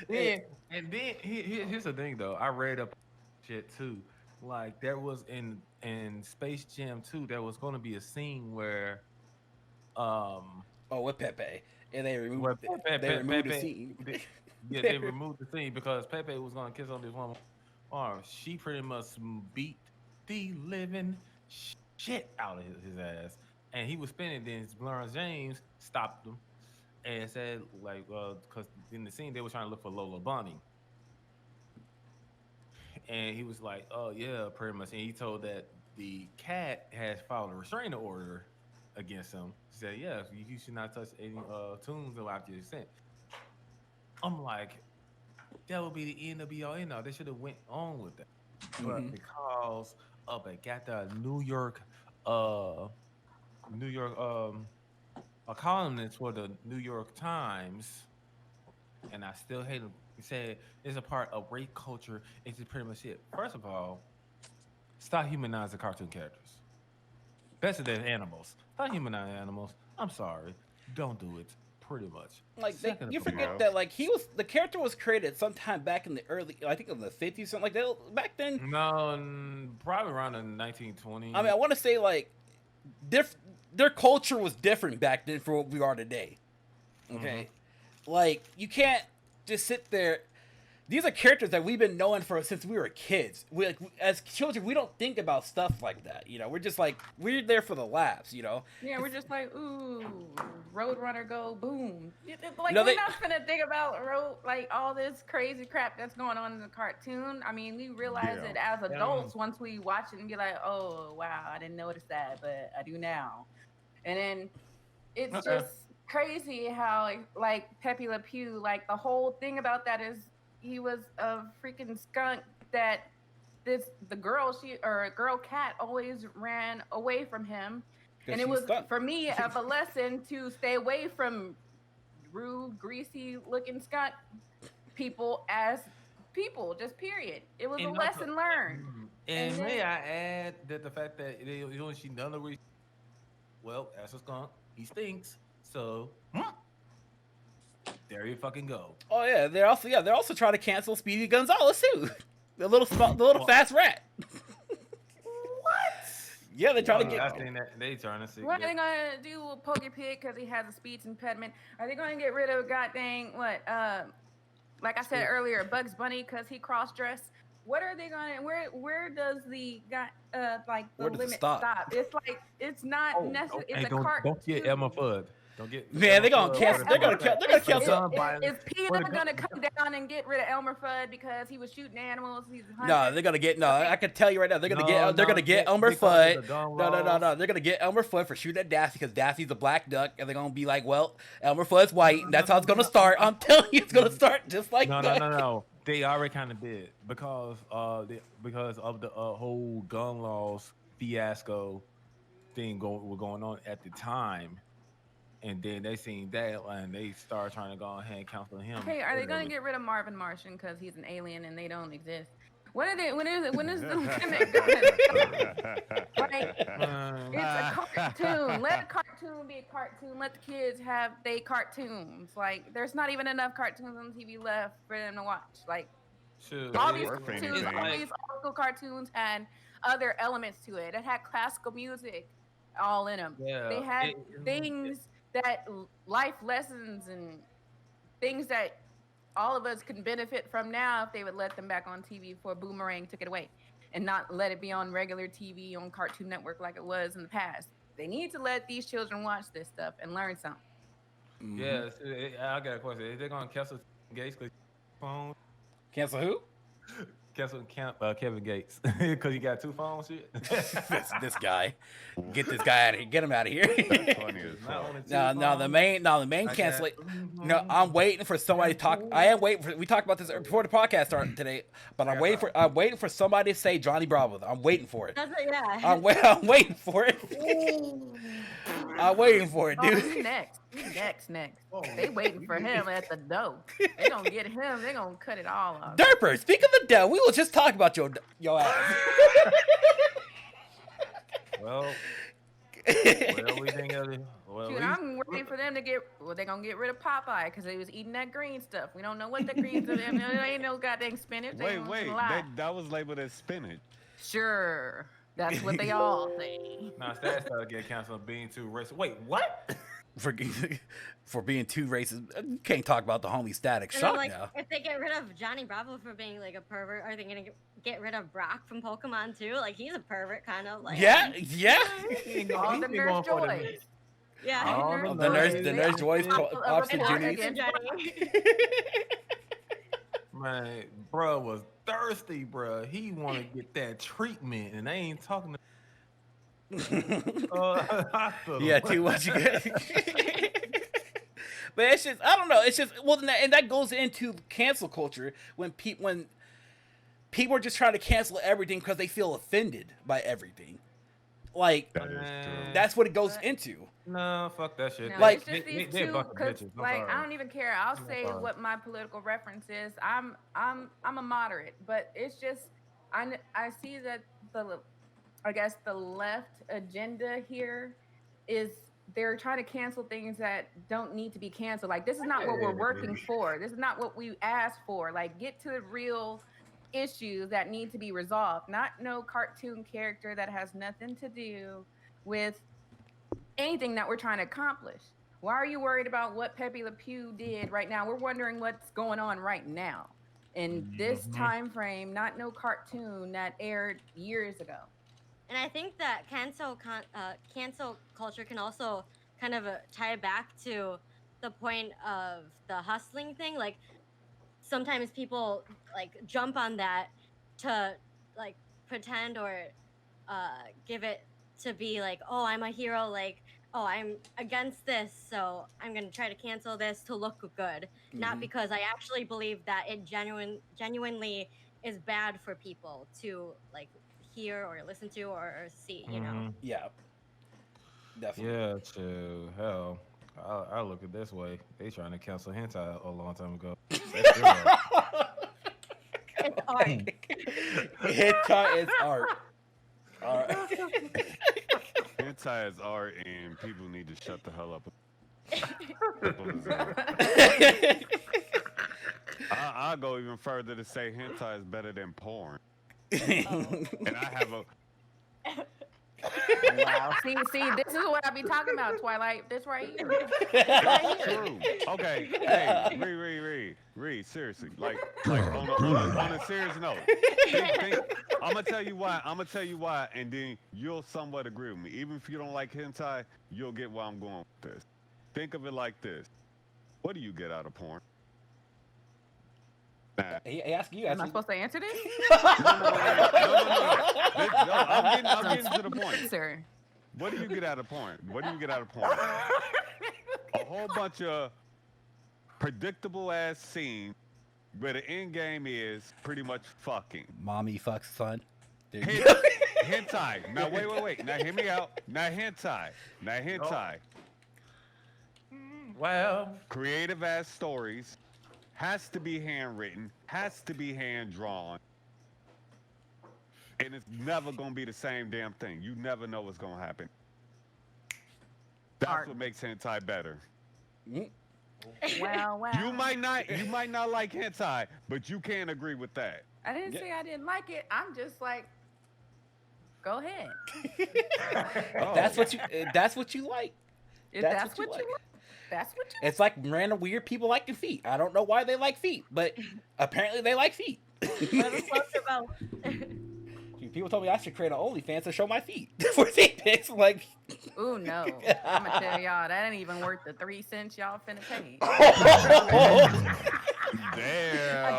And then here's the thing though. I read up shit too. Like there was in Space Jam 2, there was going to be a scene where Oh, with Pepe, and they removed where they removed the scene. they removed the scene because Pepe was going to kiss on this woman. Or she pretty much beat the living shit out of his ass, and he was spinning. Then LeBron James stopped him and said, like, because in the scene they were trying to look for Lola Bunny, and he was like, "Oh yeah, pretty much." And he told that the cat has filed a restraining order against him. He said, "Yeah, you should not touch any tunes after your consent." I'm like, that would be the end of be all end all. They should have went on with that, but because of it got the New York, a columnist for the New York Times, and I still hate him. He said it's a part of rape culture. It's just pretty much it. First of all, stop humanizing cartoon characters. Better than animals. Stop humanizing animals. I'm sorry, don't do it. Pretty much. Like Second you of all, forget that like the character was created sometime back in the early, I think in the 50s, something like that. Back then, no, probably around the 1920s. I mean, I want to say like their culture was different back then for what we are today. Okay, like you can't just sit there. These are characters that we've been knowing for since we were kids. As children, we don't think about stuff like that. You know, we're just like we're there for the laughs. You know. Yeah, we're just like, ooh, Roadrunner go boom. Like No, we're not gonna think about like all this crazy crap that's going on in the cartoon. I mean, we realize it as adults once we watch it and be like, oh wow, I didn't notice that, but I do now. And then it's just crazy how like Pepe Le Pew, like the whole thing about that is he was a freaking skunk that the girl cat always ran away from him. And it was for me of a lesson to stay away from rude, greasy looking skunk people as people, just period. It was a lesson learned. And may I add that the fact that she none of well, as a skunk, he stinks. So there you fucking go. Oh yeah, they're also trying to cancel Speedy Gonzalez too. The little fast rat. What? Yeah, they're trying to get. I think that they trying to see. What are they gonna do with Pokey Pig because he has a speech impediment? Are they gonna get rid of goddamn what? Like I said earlier, Bugs Bunny because he cross dressed. What are they gonna? Where does the like the limit stop? It's like it's not necessary. It's a cartoon. Don't get Elmer Fudd. Don't get. Man, they're gonna cancel. They're gonna cancel. Is PETA gonna come down and get rid of Elmer Fudd because he was shooting animals? He's no, they're gonna get. No, I can tell you right now. They're gonna get. They're gonna get Elmer Fudd. No. They're gonna get Elmer Fudd for shooting at Daffy because Daffy's a black duck, and they're gonna be like, "Well, Elmer Fudd's white, and that's how it's gonna start." I'm telling you, it's gonna start just like that. No. They already kind of did because of the whole gun laws fiasco thing going on at the time. And then they seen that and they started trying to go ahead and cancel him. Okay, are they going to get rid of Marvin Martian because he's an alien and they don't exist? When is it? When is the limit gonna like? It's a cartoon. Let a cartoon be a cartoon. Let the kids have they cartoons. Like, there's not even enough cartoons on TV left for them to watch. Like, Shoot, all They these worth cartoons, anything. all these old school cartoons had other elements to it. It had classical music all in them. yeah, They had things that life lessons and things that all of us can benefit from now if they would let them back on TV before Boomerang took it away and not let it be on regular TV on Cartoon Network like it was in the past. They need to let these children watch this stuff and learn something. yeah. I got a question. Is they gonna cancel Gates because phone? Cancel who? Cancel Kevin Gates because he got 2 phones. Shit. this guy. Get this guy out of here. Get him out of here. That's funny as Not fuck. only 2 The main I cancellation. got- No, I'm waiting for somebody to talk. I am waiting for. We talked about this before the podcast started today, but I'm waiting for somebody to say Johnny Bravo. I'm waiting for it. That's it, yeah. I'm waiting for it. I'm waiting for it, Oh, dude. he's next. He's next. Oh. They waiting for him at the door. They gonna get him. They gonna cut it all off. Derper, speak of the devil, we will just talk about your ass. Well, we think of it. Well, Shoot, I'm waiting for them to get. Well, they're gonna get rid of Popeye because they was eating that green stuff. We don't know what the greens are. There ain't no goddamn spinach. They Wait, want some lie. that was labeled as spinach. Sure, that's what they all say. Nah, that started getting canceled being too racist. Wait, what? For being too racist. You can't talk about the homie Static And Shock then, like, now. if they get rid of Johnny Bravo for being like a pervert, are they gonna get rid of Brock from Pokemon too? Like, he's a pervert, kind of like. Yeah. All the nurse joys. Yeah. All The nurse Joyce, Of Officer course, Juniors. again. Man, bro was thirsty, bro. He want to get that treatment, and they ain't talking to. Hospital. Yeah, too much. But it's just, I don't know. It's just, well, and that goes into cancel culture when people are just trying to cancel everything because they feel offended by everything. Like, That is true. that's what it goes into. No, fuck that shit. No, Like- it's just these they two, fucking because bitches. I'm like sorry. I don't even care. I'll say sorry. what my political reference is. I'm a moderate, but it's just I see that I guess the left agenda here is they're trying to cancel things that don't need to be canceled. Like, this is not what we're working for. This is not what we asked for. Like, get to the real issues that need to be resolved. Not no cartoon character that has nothing to do with anything that we're trying to accomplish. Why are you worried about what Pepe Le Pew did right now? We're wondering what's going on right now in this time frame, not no cartoon that aired years ago. And I think that cancel culture can also kind of tie back to the point of the hustling thing. Like, sometimes people like jump on that to like pretend or give it to be like, oh, I'm a hero. Like, oh, I'm against this, so I'm gonna try to cancel this to look good. Not because I actually believe that it genuinely is bad for people to like hear or listen to or see, you know. Yeah. Definitely. Yeah, chill. Hell, I look at it this way. They trying to cancel hentai a long time ago. That's real. It's art. Hentai is art. All right. Hentai is art, and people need to shut the hell up. Simple as that. I'll go even further to say hentai is better than porn. And I have a Wow. See, this is what I be talking about, Twilight. This right here. Right here. true. Okay, hey, read, seriously. Like on a serious note. I'm gonna tell you why, and then you'll somewhat agree with me. Even if you don't like hentai, you'll get where I'm going with this. Think of it like this. What do you get out of porn? Nah. He asked you. Am I supposed to answer this? No, I'm getting to the point. Sir. What do you get out of porn? A whole bunch of predictable ass scenes where the end game is pretty much fucking. Mommy fucks son. There you go. Hentai. Now wait. Now hear me out. Now hentai. Well, Creative ass stories. Has to be handwritten. Has to be hand drawn. And it's never gonna be the same damn thing. You never know what's gonna happen. That's Art. what makes hentai better. Wow. You might not like hentai, but you can't agree with that. I didn't say I didn't like it. I'm just like, go ahead. That's what you. That's what you like. If That's that's what what you you like. like, that's what you It's like random weird people liking feet. I don't know why they like feet, but apparently they like feet. What is talk about? People told me I should create an OnlyFans to show my feet for feet pics. Like, Ooh, no. I'm going to tell y'all, that ain't even worth the 3 cents y'all finna pay. Damn. I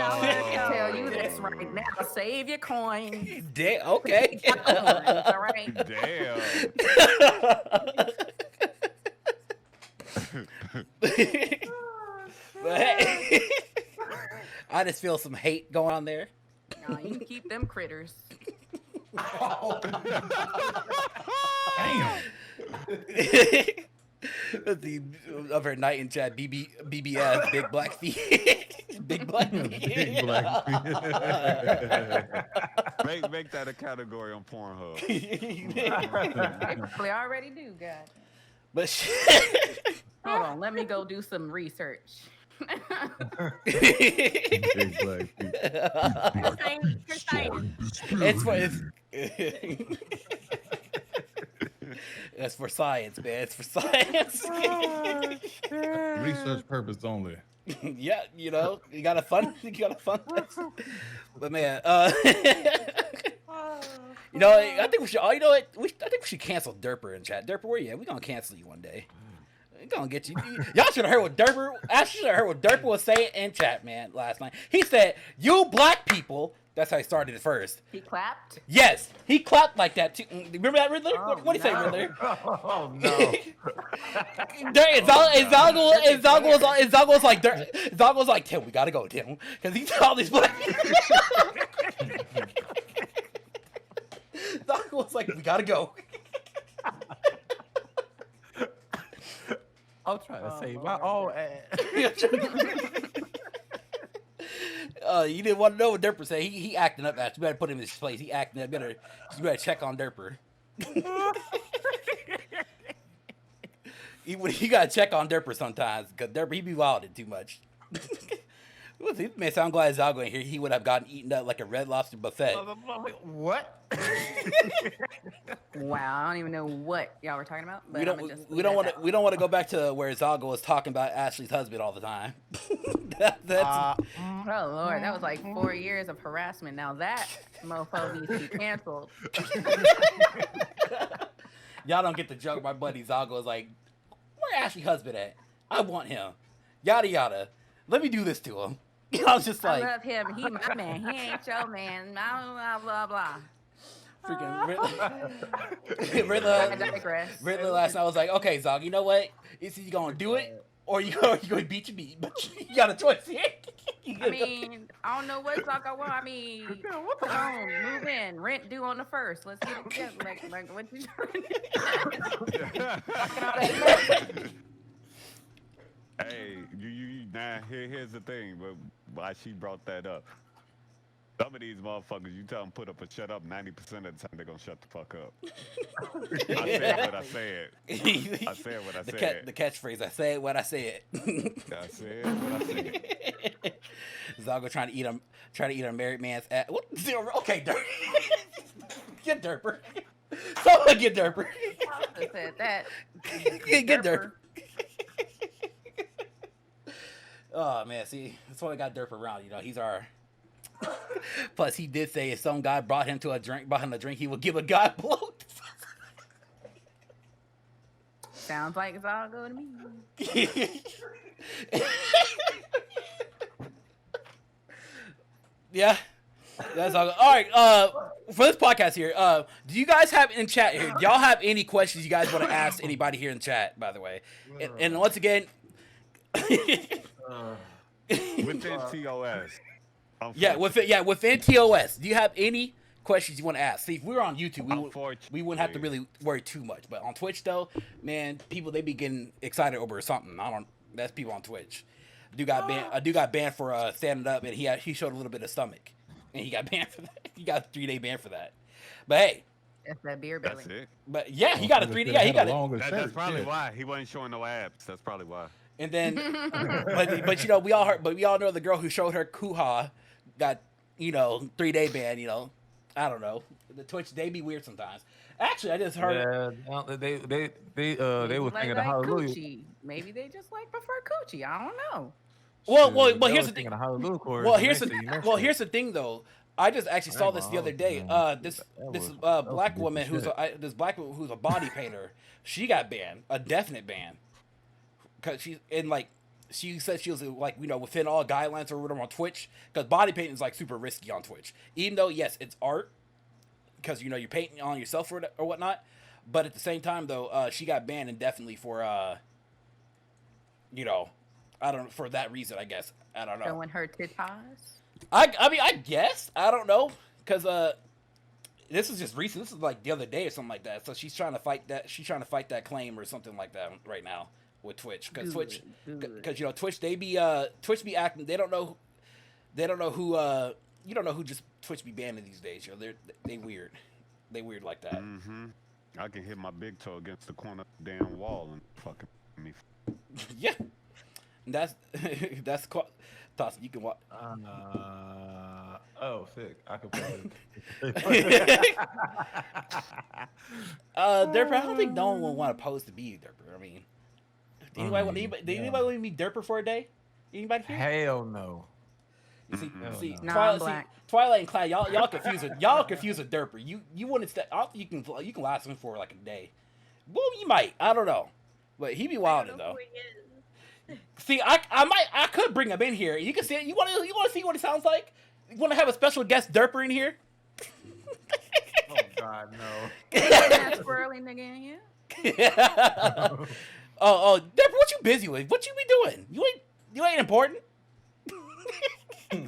can tell you this right now. Save your coins. Okay. All right. Damn. But hey, I just feel some hate going on there. No, you can keep them critters. Damn. The other night in chat, BBS, big black feet, big black feet. Big black Make that a category on Pornhub. They probably already do, God. But shit. Hold on, let me go do some research. Big black feet. For science. It's for it's for science, man. It's for science. Research purpose only. Yeah, you know, you gotta fund. But man, you know, I think we should. You know what? I think we should cancel Derper in chat. Derper, where you at? We gonna cancel you one day. We gonna get you. Y'all should have heard what Derper. Actually, should have heard what Derper was saying in chat, man, last night. He said, "You black people." That's how he started it first. He clapped. Yes, he clapped like that too. Remember that, Riddler? Oh, What do you say, no. Riddler? Oh no. Zalgo was like, Tim, we gotta go, Tim, because he saw all these black people. Zalgo was like, we gotta go. I'm trying to say my own ass. You didn't want to know what Derper said. He acting up. You better put him in his place. He acting up. You better check on Derper. You gotta check on Derper sometimes, because Derper, he be wilding too much. Man, so I'm glad Zalgo in here. He would have gotten eaten up like a Red Lobster buffet. What? Wow, I don't even know what y'all were talking about. But We don't want to go back to where Zalgo was talking about Ashley's husband all the time. That's Oh Lord, that was like 4 years of harassment. Now that mofo needs to be canceled. y'all don't get the joke. My buddy Zalgo is like, where Ashley's husband at? I want him. Yada yada. Let me do this to him. I was just like, I love him. He my man. He ain't your man. Blah blah blah. freaking I Riddler. digress. Riddler last night was like, okay, Zog, you know what? Is he gonna do it, or you gonna beat your beat? But you got a choice here. I mean, I don't know what talk I want. I mean, come on, move in. Rent due on the 1st. Let's get it together. Like what you trying Hey, here's the thing, but why she brought that up. Some of these motherfuckers, you tell them put up or shut up, 90% of the time they're gonna shut the fuck up. I said what I said. I said what I said. The catchphrase, I said what I said. I said what I said. Zalgo trying to eat a married man's ass. What? Okay, Derper. Get Derper. Someone get Derper. I said that. Get Derper. Oh man, see, that's why we got Derp around. You know, he's our. Plus, he did say if some guy brought him a drink, he would give a guy a blow. Sounds like it's all good to me. Yeah, that's all. All right, for this podcast here, do you guys have in chat here? Do y'all have any questions you guys want to ask anybody here in chat? By the way, and once again. Within TOS. Within TOS. Do you have any questions you want to ask? See, if we were on YouTube, we wouldn't have to really worry too much. But on Twitch, though, man, people they be getting excited over something. That's people on Twitch. A dude got banned for standing up, and he showed a little bit of stomach, and he got banned for that. He got a 3-day ban for that. But hey, That's that beer belly. That's it. but yeah, he got a 3D. Yeah, he got it. longer That's shirt. probably shit. why he wasn't showing no abs. That's probably why. And then, but you know, we all heard, but we all know the girl who showed her kuha got 3-day ban. I don't know. The Twitch, they be weird sometimes. Actually, I just heard. Yeah, they Maybe were like thinking of Hallelujah. coochie. Maybe they just like prefer coochie. I don't know. Well, here's the thing. Hallelujah chorus. Well, here's the thing though. I just actually saw this the other day. This black woman who's a body painter. She got banned, a definite ban, because she said she was within all guidelines or whatever on Twitch, because body painting is like super risky on Twitch. Even though yes, it's art, because you're painting on yourself or whatnot, but at the same time though, she got banned indefinitely for I don't know, for that reason, I guess. I don't know. Showing her titas. I mean, I guess. I don't know. Because this is just recent. This is like the other day or something like that. So she's trying to fight that. She's trying to fight that claim or something like that right now with Twitch. Because Twitch, because Twitch, they be acting. They don't know who. You don't know who just Twitch be banning these days. They weird. They weird like that. Mm-hmm. I can hit my big toe against the corner of the damn wall and fucking me. Yeah. That's Toss, you can watch. Oh, sick! I could play. Derper, I don't think no one will want to pose to be Derper. I mean, anybody want to be Derper for a day? Anybody here? Hell no. You see, Nah, Twilight and Clad, y'all confuse a Derper. You wouldn't. I don't think you can last him for like a day. Well, you might. I don't know, but he be wilding though. See, I could bring him in here. You can see it. You want to see what he sounds like? You want to have a special guest Derper in here? Oh God, no. That squirrely nigga in here. Oh, Derper, what you busy with? What you be doing? You ain't important.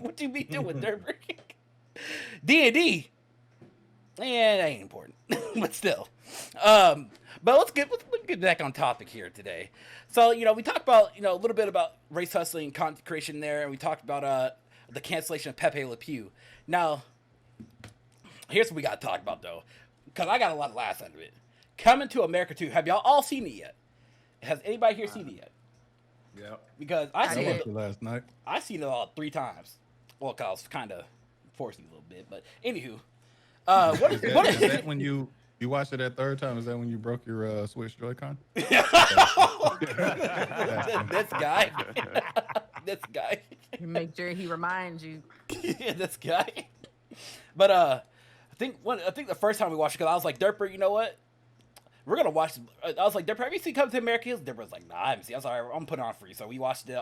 What you be doing, Derper? D&D. Yeah, that ain't important, but still. But let's get back on topic here today. So, we talked about, a little bit about race hustling and content creation there, and we talked about the cancellation of Pepe Le Pew. Now, here's what we got to talk about, though, because I got a lot of laughs out of it. Coming to America 2. Have y'all all seen it yet? Has anybody here seen it yet? Yep. Because I seen watched it it last night. I seen it all 3 times. Well, cause I was kind of forcing a little bit, but anywho, Is that when you watched it that third time? Is that when you broke your Switch Joy-Con? this guy, this guy, Make sure he reminds you. this guy. But I think the first time we watched it, cause I was like, Derper, you know what? We're gonna watch. I was like, Derper, have you seen Come to America? Derper was like, nah, I haven't seen. I was like, all right, I'm putting it on for you. So we watched it.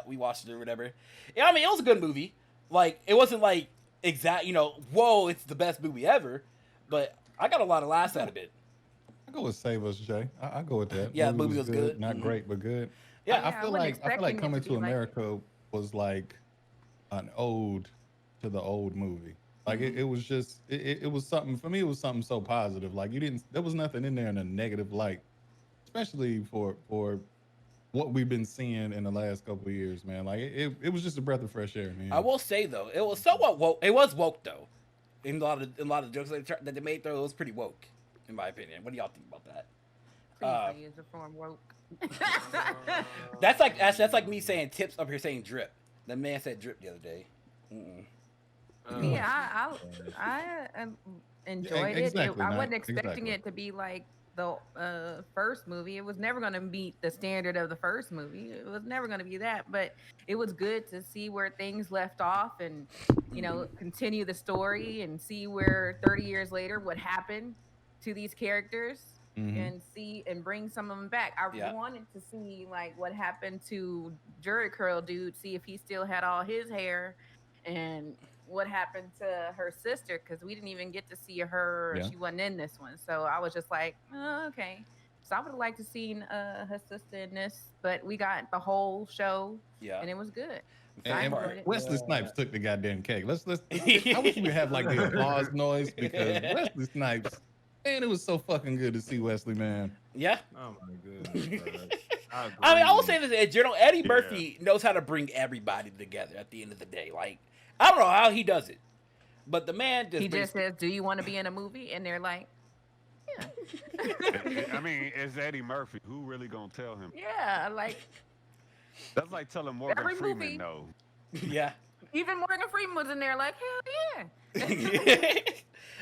or whatever. Yeah, I mean, it was a good movie. Like, it wasn't like exact, whoa, it's the best movie ever. But I got a lot of laughs out of it. I go with Save Us, Jay. I go with that. Yeah, the movie was good. Not great, but good. Yeah, I feel like Coming to America was like an ode to the old movie. Like it was just it was something for me. It was something so positive. Like there was nothing in there in a negative light, especially for what we've been seeing in the last couple of years, man. Like it was just a breath of fresh air, man. I will say though, it was somewhat woke. It was woke though. In a lot of jokes that they made though, it was pretty woke, in my opinion. What do y'all think about that? Please use the form woke. That's like me saying tips up here saying drip. The man said drip the other day. Yeah, I enjoyed exactly, it. I wasn't expecting it to be like the first movie. It was never going to meet the standard of the first movie. It was never going to be that, but it was good to see where things left off and, continue the story and see where 30 years later what happened to these characters and bring some of them back. I wanted to see like what happened to Jury Curl dude, see if he still had all his hair and what happened to her sister, because we didn't even get to see her. She wasn't in this one, so I was just like, oh, okay. So I would have liked to seen her sister in this, but we got the whole show, and it was good. So and Wesley Snipes took the goddamn cake. Let's I wish we have like the applause noise, because Wesley Snipes, man, it was so fucking good to see Wesley, man. Yeah. Oh my goodness. I mean, I will say this in general, Eddie Murphy knows how to bring everybody together at the end of the day. Like, I don't know how he does it. But the man just He just says, "Do you want to be in a movie?" And they're like, "Yeah." I mean, it's Eddie Murphy. Who really gonna tell him? Yeah, like That's like telling Morgan Every Freeman movie- no. yeah. even Morgan Freeman was in there, like, "Hell yeah."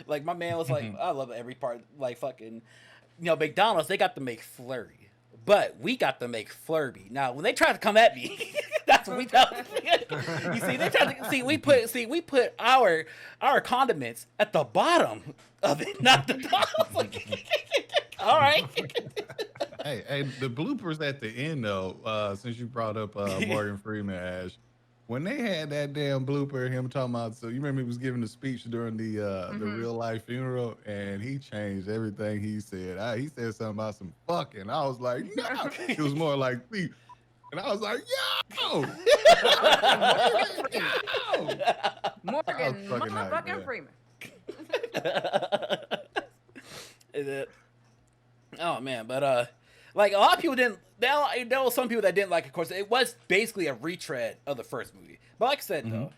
Like my man was like, I love every part. Like fucking, McDonald's, they got to make flurry, but we got to make flurby. Now when they try to come at me, that's what we tell. You see, they try to we put our condiments at the bottom of it, not the top. All right. Hey, the bloopers at the end though, since you brought up Morgan Freeman, Ash, when they had that damn blooper, him talking about, so you remember he was giving the speech during the real life funeral, and he changed everything he said. He said something about some fucking. I was like, no. It was more like, "Please." And I was like, yo! Morgan fucking hyped, motherfucking man. Freeman. Is it? Oh man, but like a lot of people didn't. There were some people that didn't like. Of course, it was basically a retread of the first movie. But like I said, though,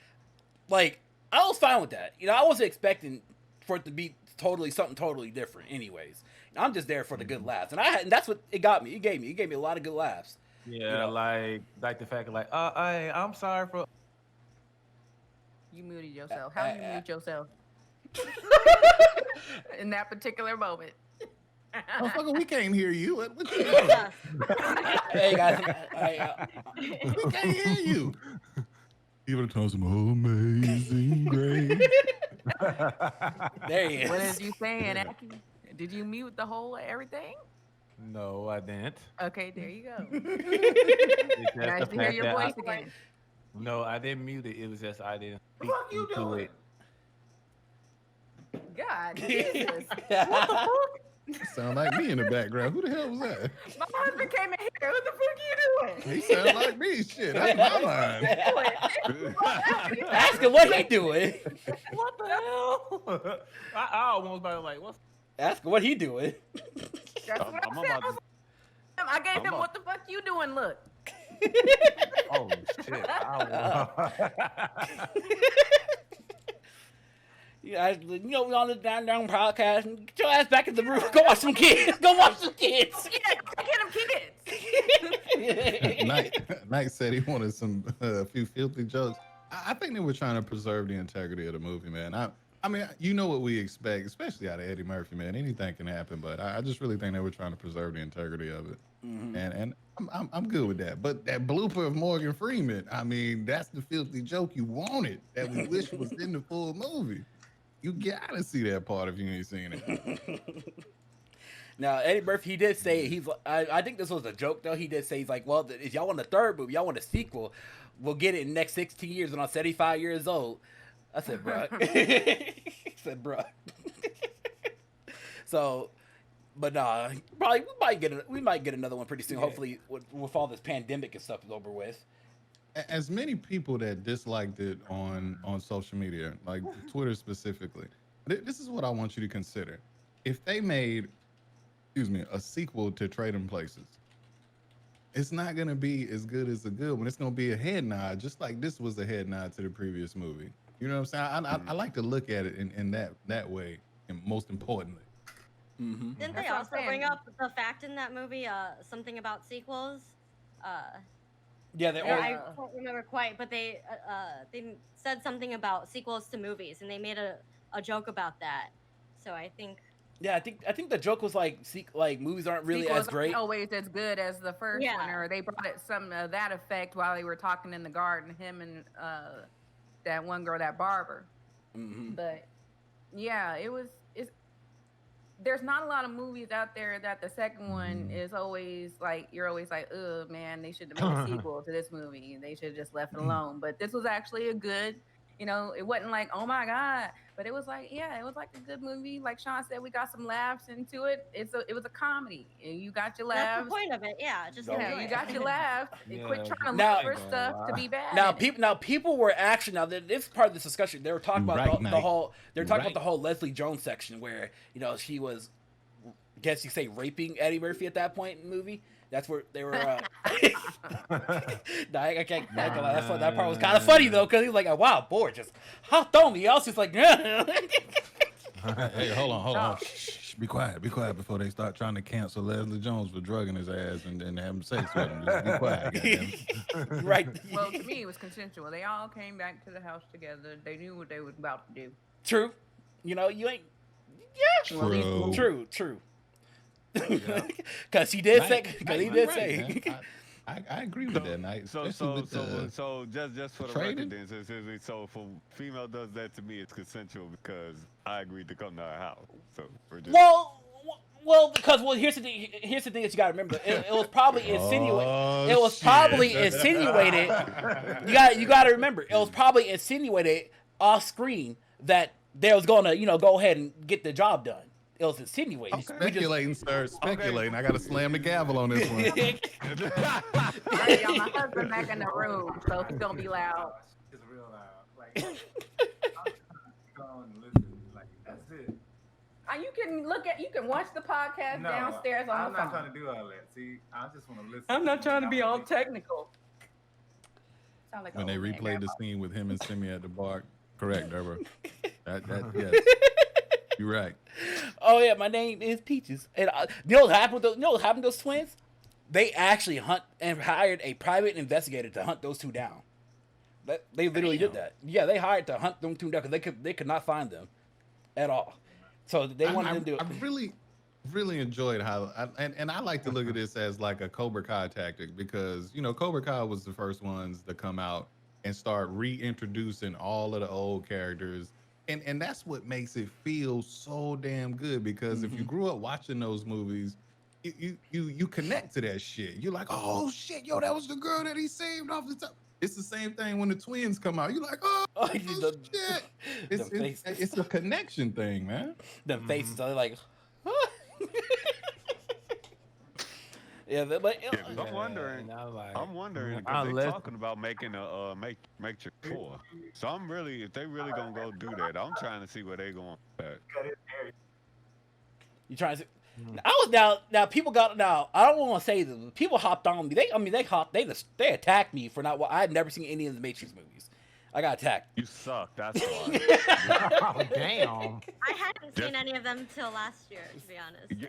like I was fine with that. I wasn't expecting for it to be something totally different. Anyways, I'm just there for the good laughs, and that's what it got me. It gave me a lot of good laughs. Yeah, like the fact of like, I'm sorry for. You muted yourself. How you mute yourself? In that particular moment. Motherfucker, we can't hear you. What you doing? Hey guys, We can't hear you. Even the tones of amazing grace. there he is. What is you saying, Aki? Did you mute the whole everything? No, I didn't. Okay, there you go. It's just Nice the to hear fact your that voice again. No, I didn't mute it. It was just I didn't speak Fuck you into doing? it. God, Jesus. What the fuck? Sound like me in the background. Who the hell was that? My husband came in here. What the fuck you doing? He sound like me. Shit, that's my line. Ask him what he doing. What the hell? I almost about like, what's Ask him what he doing. That's what I'm I said. about to- I gave him about- what the fuck you doing look. oh shit? Yeah, we on the down podcast. And get your ass back in the room. Go watch some kids. Go watch some kids. Yeah, get him kids. Knight said he wanted a few filthy jokes. I think they were trying to preserve the integrity of the movie, man. I mean, you know what we expect, especially out of Eddie Murphy, man. Anything can happen, but I just really think they were trying to preserve the integrity of it, and I'm good with that. But that blooper of Morgan Freeman, I mean, that's the filthy joke you wanted that we wish was in the full movie. You gotta see that part if you ain't seen it. Now, Eddie Murphy, he did say I think this was a joke though. He did say he's like, well, if y'all want a third movie, y'all want a sequel, we'll get it in the next 16 years when I'm 75 years old. I said, bro. He said, bro. So, but nah, probably we might get another one pretty soon. Yeah. Hopefully, with all this pandemic and stuff is over with. As many people that disliked it on social media, like Twitter specifically, this is what I want you to consider. If they made, a sequel to Trading Places, it's not going to be as good as the good one. It's going to be a head nod, just like this was a head nod to the previous movie. You know what I'm saying? I like to look at it in that way, and most importantly. Didn't That's they what I'm also saying. bring up the fact in that movie, something about sequels? Yeah, they Yeah, all. I don't remember quite, but they said something about sequels to movies, and they made a joke about that. So I think. Yeah, I think the joke was like movies aren't really Sequels as great. aren't always as good as the first Yeah. one, or they brought it some of that effect while they were talking in the garden. Him and that one girl, that barber. But yeah, there's not a lot of movies out there that the second one is always like, you're always like, oh man, they should have made a sequel to this movie. They should have just left it alone. But this was actually a good, it wasn't like, oh my God, but it was like, yeah, it was like a good movie. Like Sean said, we got some laughs into it. It was a comedy. And you got your That's laughs. the point of it, yeah. Just Yeah, enjoy You it. got your laughs. Yeah, Quit trying to now- look for stuff to be bad. Now people were actually this is part of this discussion. They were talking about Right, the Knight. whole. They're talking Right. about the whole Leslie Jones section where she was, guess you say, raping Eddie Murphy at that point in the movie. That's where they were. I can't lie. That part was kind of funny though, because he's like, "Wow, boy, just hopped on me." I was just like, Hey, hold on. Shh, be quiet before they start trying to cancel Leslie Jones for drugging his ass and having sex with him. Just be quiet, goddamn. Right. Well, to me, it was consensual. They all came back to the house together. They knew what they were about to do. True. You know, you ain't. Yeah. True. Because he did say. Because he did say. I agree with that, Knight. So just for the record, then, so if a female does that to me, it's consensual because I agreed to come to her house. So we're just because here's the thing that you got to remember. It was probably insinuated. It was probably insinuated. You got to remember. It was probably insinuated off screen that they was gonna go ahead and get the job done. It was insinuating. I'm speculating, sir. Speculating. I got to slam the gavel on this one. Alright, y'all, my husband back in the room, so he's gonna be loud. It's real loud. Like, I'm going to listen. Like, that's it. You can watch the podcast downstairs on I'm the phone. not trying to do all that. See, I just want to listen. I'm not trying to be all technical. Sound like When they old man replayed the grandma. scene with him and Simi at the bar, correct, Deborah? Yes. You're right. Oh yeah, my name is Peaches. And you know what happened to those twins? They actually hired a private investigator to hunt those two down. They literally did that. Yeah, they hired to hunt them two down because they could not find them at all. So they wanted to do it. I really enjoyed how, and I like to look at this as like a Cobra Kai tactic because Cobra Kai was the first ones to come out and start reintroducing all of the old characters. And that's what makes it feel so damn good because if you grew up watching those movies, you connect to that shit. You're like, oh shit, yo, that was the girl that he saved off the top. It's the same thing when the twins come out. You're like, oh shit. It's a connection thing, man. The faces are like, huh? Yeah, but I'm wondering. I'm Because they're talking about making a Matrix 4. So if they really gonna go do that, I'm trying to see where they going with that. You trying to? I was now. People got now. I don't want to say this. People hopped on me. They attacked me for not. I had never seen any of the Matrix movies. I got attacked. You suck. That's why. Oh damn! I hadn't seen any of them till last year, to be honest. So.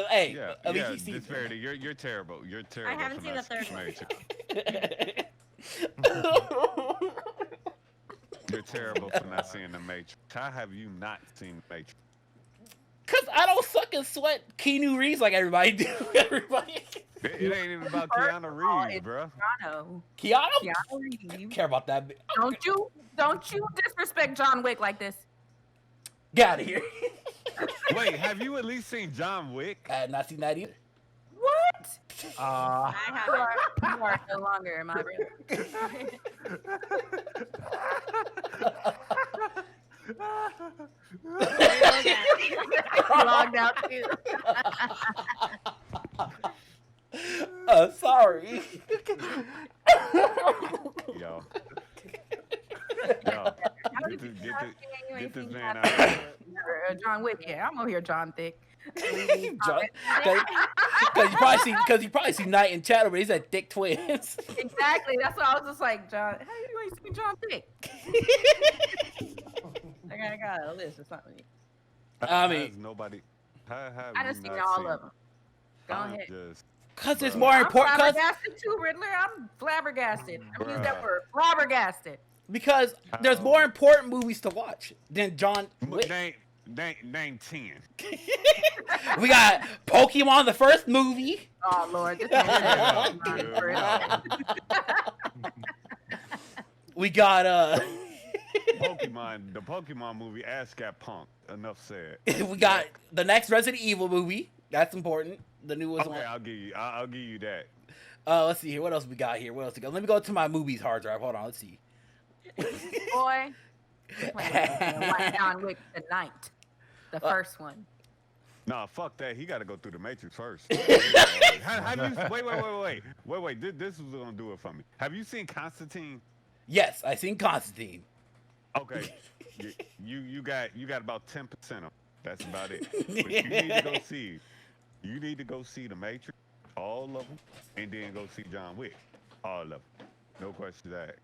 Hey, Yeah, at least you see. Disbearity, you're terrible. You're terrible. I haven't for seen the not third seeing one. Matrix. You're terrible for not seeing the Matrix. How have you not seen the Matrix? Cause I don't suck and sweat Keanu Reeves like everybody do. It ain't even about Keanu Reeves, bro. Keanu Reeves. Care about that? Don't you disrespect John Wick like this? Get out of here. Wait, have you at least seen John Wick? I had not seen that either. What? I haven't. You are no longer in my room. Logged out too. Sorry. Yo. Get this man out of here. John Wick, yeah, I'm over here, John Thick. Because you probably see Knight and Chatter, but he's at Thick Twins. Exactly. That's what I was just like, John. How you ain't seen John Thick? I got a list or something. I mean, nobody. I just seen all of them. Go ahead. Cause it's more important. I'm flabbergasted too, Riddler. I'm flabbergasted. I'm gonna use that word, flabbergasted. Because there's more important movies to watch than John Wick. Name 10. We got Pokemon, the first movie. Oh Lord, this We got Pokemon, the Pokemon movie. ASCAP Punk. Enough said. We got the next Resident Evil movie. That's important. The newest one. Okay, I'll give you that. Let's see here. What else we got here? Let me go to my movies hard drive. Hold on. Let's see. Boy, like John Wick tonight. The first one. Nah, fuck that. He got to go through the Matrix first. Wait. This was gonna do it for me. Have you seen Constantine? Yes, I seen Constantine. Okay, you got about 10% of it. That's about it. But you need to go see. You need to go see the Matrix all of them, and then go see John Wick, all of them. No question that.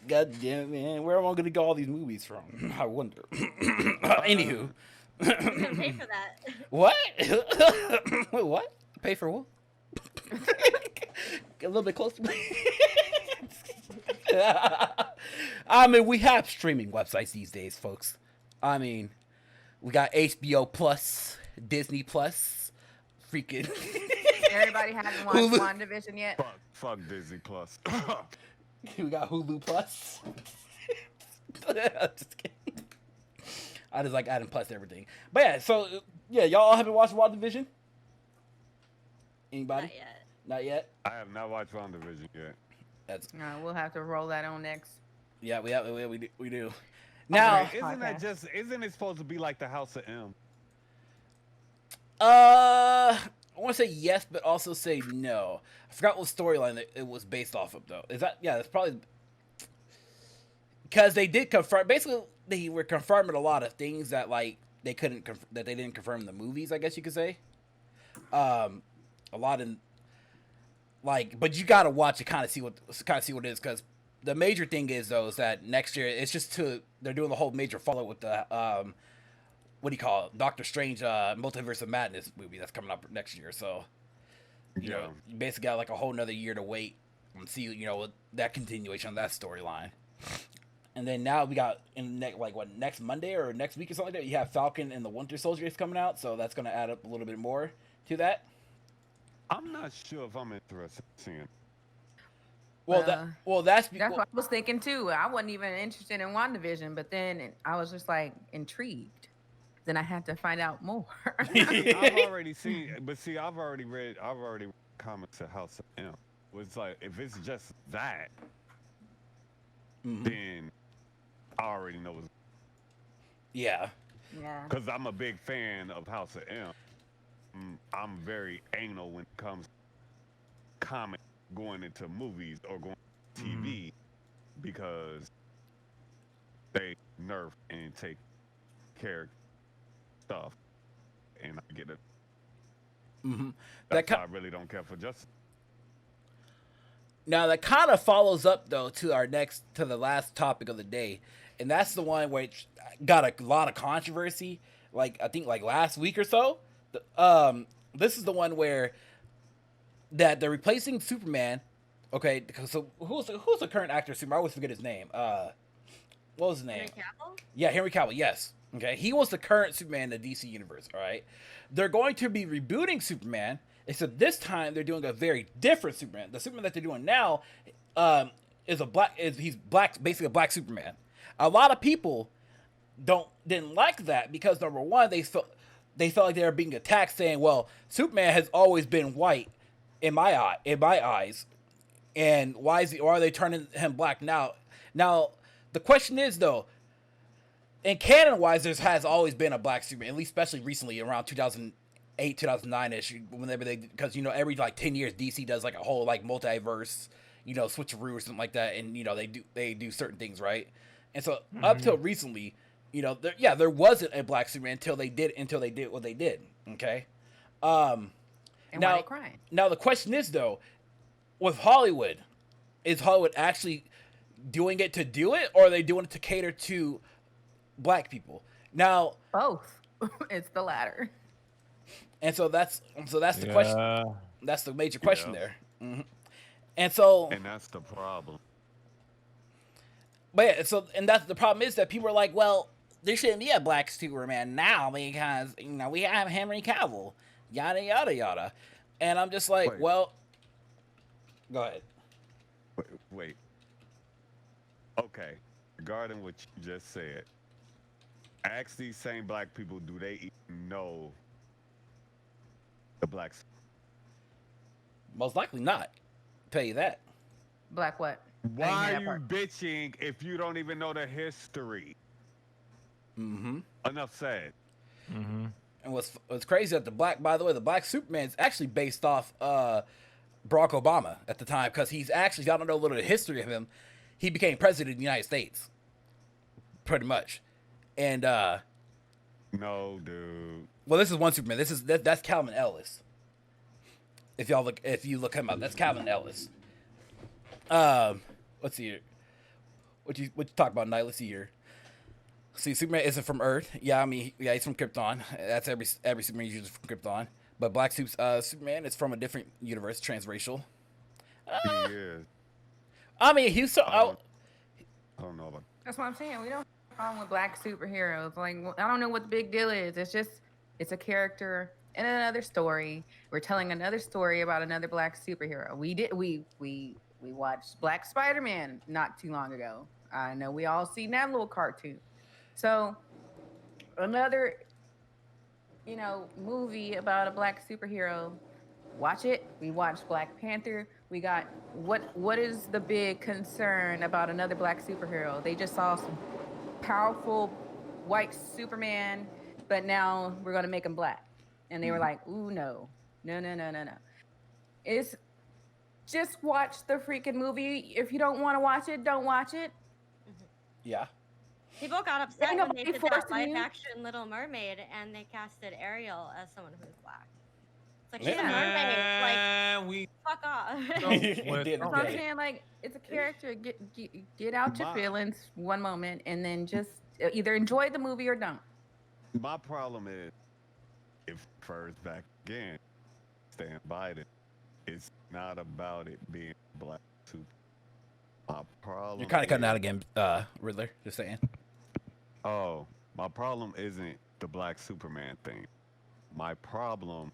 God damn, man. Where am I going to get all these movies from? I wonder. Anywho. Who's gonna pay for that? What? Wait, what? Pay for what? Get a little bit closer. I mean, we have streaming websites these days, folks. I mean, we got HBO Plus, Disney Plus, freaking. Everybody hasn't watched Hulu. WandaVision yet. Fuck Disney Plus. We got Hulu Plus. Just kidding. I just like adding plus to everything. But yeah, so yeah, y'all haven't watched WandaVision? Anybody? Not yet. Not yet. I have not watched WandaVision yet. That's We'll have to roll that on next. yeah. We do. Now, Okay, podcast. isn't it supposed to be like the House of M? I want to say yes, but also say no. I forgot what storyline it was based off of, though. Is that yeah? That's probably because they did confirm. Basically, they were confirming a lot of things that like they couldn't that they didn't confirm in the movies. I guess you could say. A lot in like, but you gotta watch it, kind of see what it is, because the major thing is though is that next year it's just they're doing the whole major follow with the what do you call it? Doctor Strange Multiverse of Madness movie that's coming up next year. So you know, you basically got like a whole nother year to wait and see, you know, that continuation on that storyline. And then now we got next Monday or next week or something like that, you have Falcon and the Winter Soldier is coming out, so that's going to add up a little bit more to that. I'm not sure if I'm interested in seeing. That's what I was thinking too. I wasn't even interested in WandaVision, but then I was just like intrigued. Then I had to find out more. I've already seen, but see, I've already read comments at House of M. It's like, if it's just that, then I already know it's. Yeah. Yeah. Because I'm a big fan of House of M. I'm very anal when it comes to comic going into movies or going to TV because they nerf and take character stuff, and I get it. That's why I really don't care for Justice. Now that kind of follows up though to the last topic of the day, and that's the one which got a lot of controversy. Like I think like last week or so. This is the one where that they're replacing Superman. Okay, so who's the current actor Superman? I always forget his name. What was his name? Henry Cavill? Yeah, Henry Cavill. Yes. Okay, he was the current Superman in the DC universe. All right, they're going to be rebooting Superman, except this time they're doing a very different Superman. The Superman that they're doing now, he's black, basically a black Superman. A lot of people didn't like that because number one, they felt like they were being attacked, saying, "Well, Superman has always been white in my eyes, and why are they turning him black now?" Now, the question is though, in canon-wise, there has always been a black Superman, at least especially recently, around 2008, 2009-ish, whenever because, you know, every, 10 years, DC does, a whole, multiverse, you know, switcheroo or something like that, and, you know, they do certain things, right? And so, up till recently, you know, there wasn't a black Superman until they did what they did, okay? And now, why they crying? Now, the question is, though, with Hollywood, is Hollywood actually doing it to do it, or are they doing it to cater to black people? Now, both. It's the latter. And so that's the question. That's the major question there. And that's the problem. But yeah, and that's the problem is that people are like, well, there shouldn't be a black Superman now because, you know, we have Henry Cavill, yada yada yada. And I'm just like, well, go ahead. Wait. Okay, regarding what you just said, ask these same black people, do they even know the blacks? Most likely not. I'll tell you that. Black what? Why are you bitching if you don't even know the history? Enough said. And what's crazy that the black Superman is actually based off Barack Obama at the time, because he's actually, y'all don't know a little of the history of him. He became president of the United States, pretty much. And no, dude. Well, this is one Superman. That's Calvin Ellis. If you look him up, that's Calvin Ellis. Let's see here. What you talk about, Night? Let's see here. See, Superman isn't from Earth. Yeah, I mean, yeah, he's from Krypton. That's every Superman usually from Krypton. But Black Superman is from a different universe, transracial. He is. I mean, he's so. I don't know about. That's what I'm saying. We don't have a problem with black superheroes. Like, I don't know what the big deal is. It's a character in another story. We're telling another story about another black superhero. We watched Black Spider-Man not too long ago. I know we all seen that little cartoon. So another, movie about a black superhero. Watch it. We watched Black Panther. We got what is the big concern about another black superhero? They just saw some powerful white Superman, but now we're gonna make him black. And they were like, ooh, no. It's just watch the freaking movie. If you don't want to watch it, don't watch it. Yeah. People got upset Ain't when they nobody did that forcing you. live-action Little Mermaid, and they casted Ariel as someone who's black. It's like, she's Yeah. a mermaid. And we Like, fuck off. It did, That's what I'm okay. saying. Like, it's a character. Get out your feelings one moment, and then just either enjoy the movie or don't. My problem is, if first back again, stand by it. It's not about it being black super. My problem. You're kind of cutting out again, Riddler. Just saying. Oh, my problem isn't the black Superman thing. My problem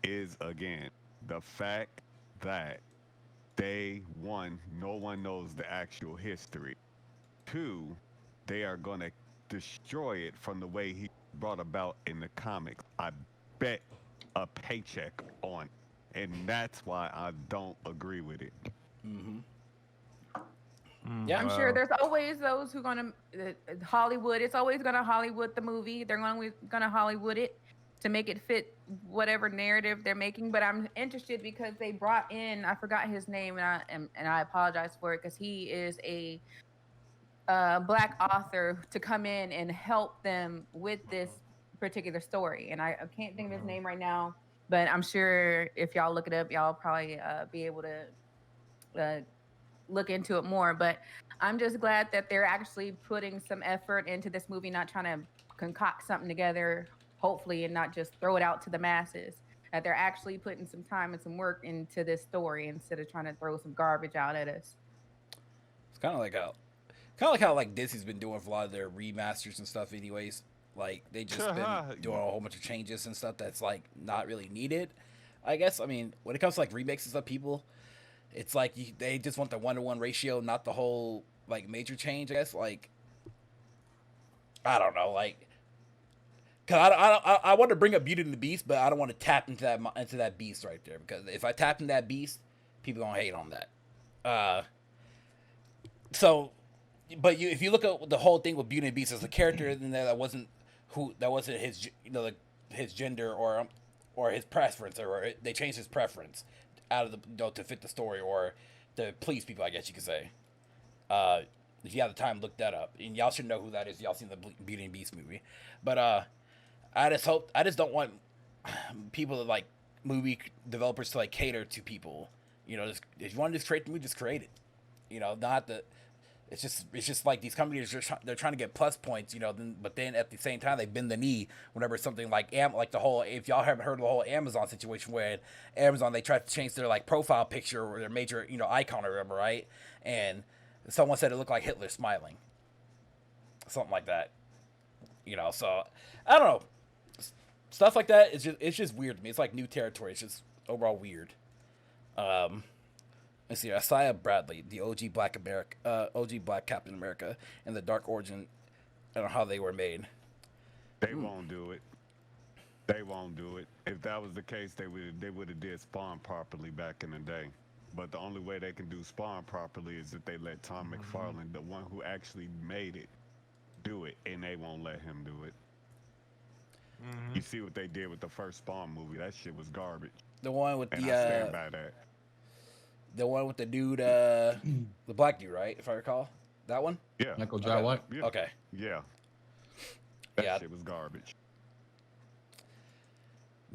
is, again, the fact that no one knows the actual history. 2, they are going to destroy it from the way he brought about in the comics. I bet a paycheck on it. And that's why I don't agree with it. Mm-hmm. Yeah, I'm sure there's always those who gonna Hollywood. It's always gonna Hollywood the movie. They're gonna Hollywood it to make it fit whatever narrative they're making. But I'm interested because they brought in, I forgot his name, and I apologize for it, because he is a black author, to come in and help them with this particular story. And I can't think of his name right now, but I'm sure if y'all look it up, y'all probably be able to look into it more. But I'm just glad that they're actually putting some effort into this movie, not trying to concoct something together, hopefully, and not just throw it out to the masses. That they're actually putting some time and some work into this story instead of trying to throw some garbage out at us. It's kind of like how like Disney's been doing for a lot of their remasters and stuff. Anyways, like they just been doing a whole bunch of changes and stuff that's like not really needed. I guess. I mean, when it comes to like remakes and stuff, people, it's like they just want the 1-to-1 ratio, not the whole like major change. I guess. Like, I don't know. Like, cause I want to bring up Beauty and the Beast, but I don't want to tap into that beast right there, because if I tap into that beast, people gonna hate on that. So, but if you look at the whole thing with Beauty and the Beast, as a character in there that wasn't his, his gender or his preference, or they changed his preference out of the to fit the story or to please people, I guess you could say. If you have the time, look that up, and y'all should know who that is. Y'all seen the Beauty and the Beast movie, but I just don't want people to like movie developers to like cater to people. Just, if you want to just create the movie, just create it. Not the. It's just like these companies they're trying to get plus points, but then at the same time they bend the knee whenever something like the whole, if y'all haven't heard of the whole Amazon situation, where Amazon, they tried to change their like profile picture or their major icon or whatever, right? And someone said it looked like Hitler smiling, something like that. So I don't know, stuff like that. It's just weird to me. It's like new territory. It's just overall weird. Let's see, Isaiah Bradley, the OG Black Captain America, and the Dark Origin, and how they were made. They won't do it. They won't do it. If that was the case, they would have did Spawn properly back in the day. But the only way they can do Spawn properly is if they let Tom McFarlane, the one who actually made it, do it, and they won't let him do it. You see what they did with the first Spawn movie? That shit was garbage. The one with and I stand by that. The one with the dude, the black dude, right? If I recall, that one. Yeah. Michael Jai White. Yeah. Okay. Yeah. That shit was garbage.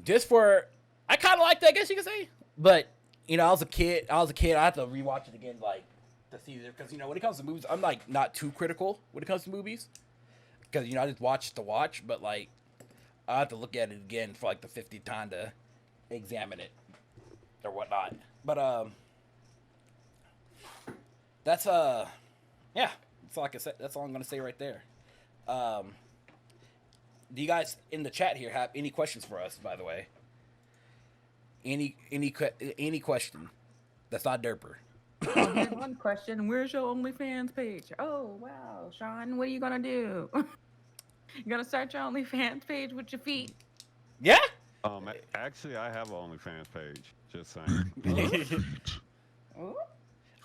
Just for, I kind of liked it, I guess you could say. But I was a kid. I had to rewatch it again, like to see it, because when it comes to movies, I'm like not too critical when it comes to movies, because I just watch to watch. But like, I have to look at it again for like the 50th time to examine it or whatnot. But that's yeah. That's all I can say. That's all I'm gonna say right there. Do you guys in the chat here have any questions for us? By the way, any question that's not derper. Oh, here's one question. Where's your OnlyFans page? Oh, wow. Sean, what are you going to do? You going to start your OnlyFans page with your feet? Yeah? Actually, I have an OnlyFans page. Just saying. Oh.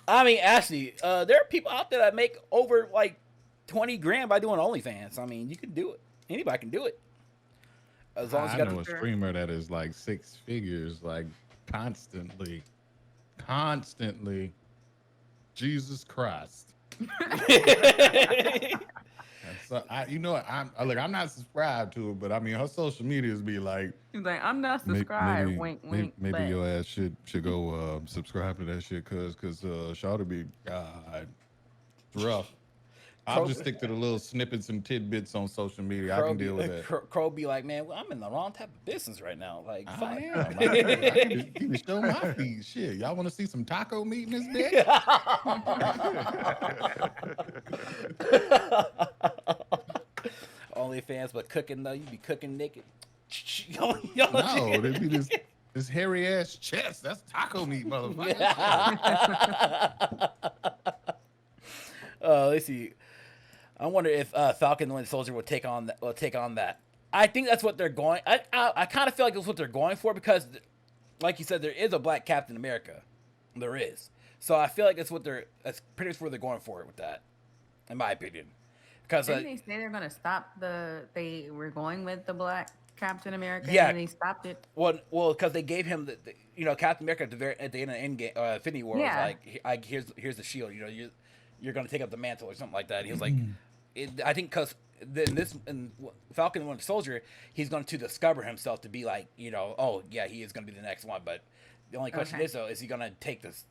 I mean, actually, there are people out there that make over like 20 grand by doing OnlyFans. I mean, you can do it. Anybody can do it. As long as you I know a got streamer that is like 6 figures, like constantly. Jesus Christ. So I'm not subscribed to it, but I mean her social medias be like. He's like, I'm not subscribed. Wink, wink. Maybe your ass should go subscribe to that shit, cause Shawty be God, it's rough. I'll just stick to the little snippets and tidbits on social media. I can deal with that. Crowe be like, man, well, I'm in the wrong type of business right now. Like, fuck. I am. You can show my feed. Shit, y'all want to see some taco meat in this bitch? OnlyFans, but cooking though, you be cooking naked. No, they be this hairy ass chest. That's taco meat, motherfucker. Let's see. I wonder if Falcon and Winter Soldier will take on that. I think that's what they're going. I kind of feel like that's what they're going for, because, like you said, there is a Black Captain America. There is. So I feel like that's pretty much where they're going for it with that, in my opinion. Because didn't they say they're gonna stop they were going with the Black Captain America? Yeah. And they stopped it. Well, because they gave him the Captain America at the end of Endgame, Infinity War, Yeah. was like, here's the shield. You're gonna take up the mantle or something like that. He was like, I think because in Falcon and Winter Soldier, he's going to discover himself to be like, oh yeah, he is going to be the next one. But the only question is though, is he going to take this?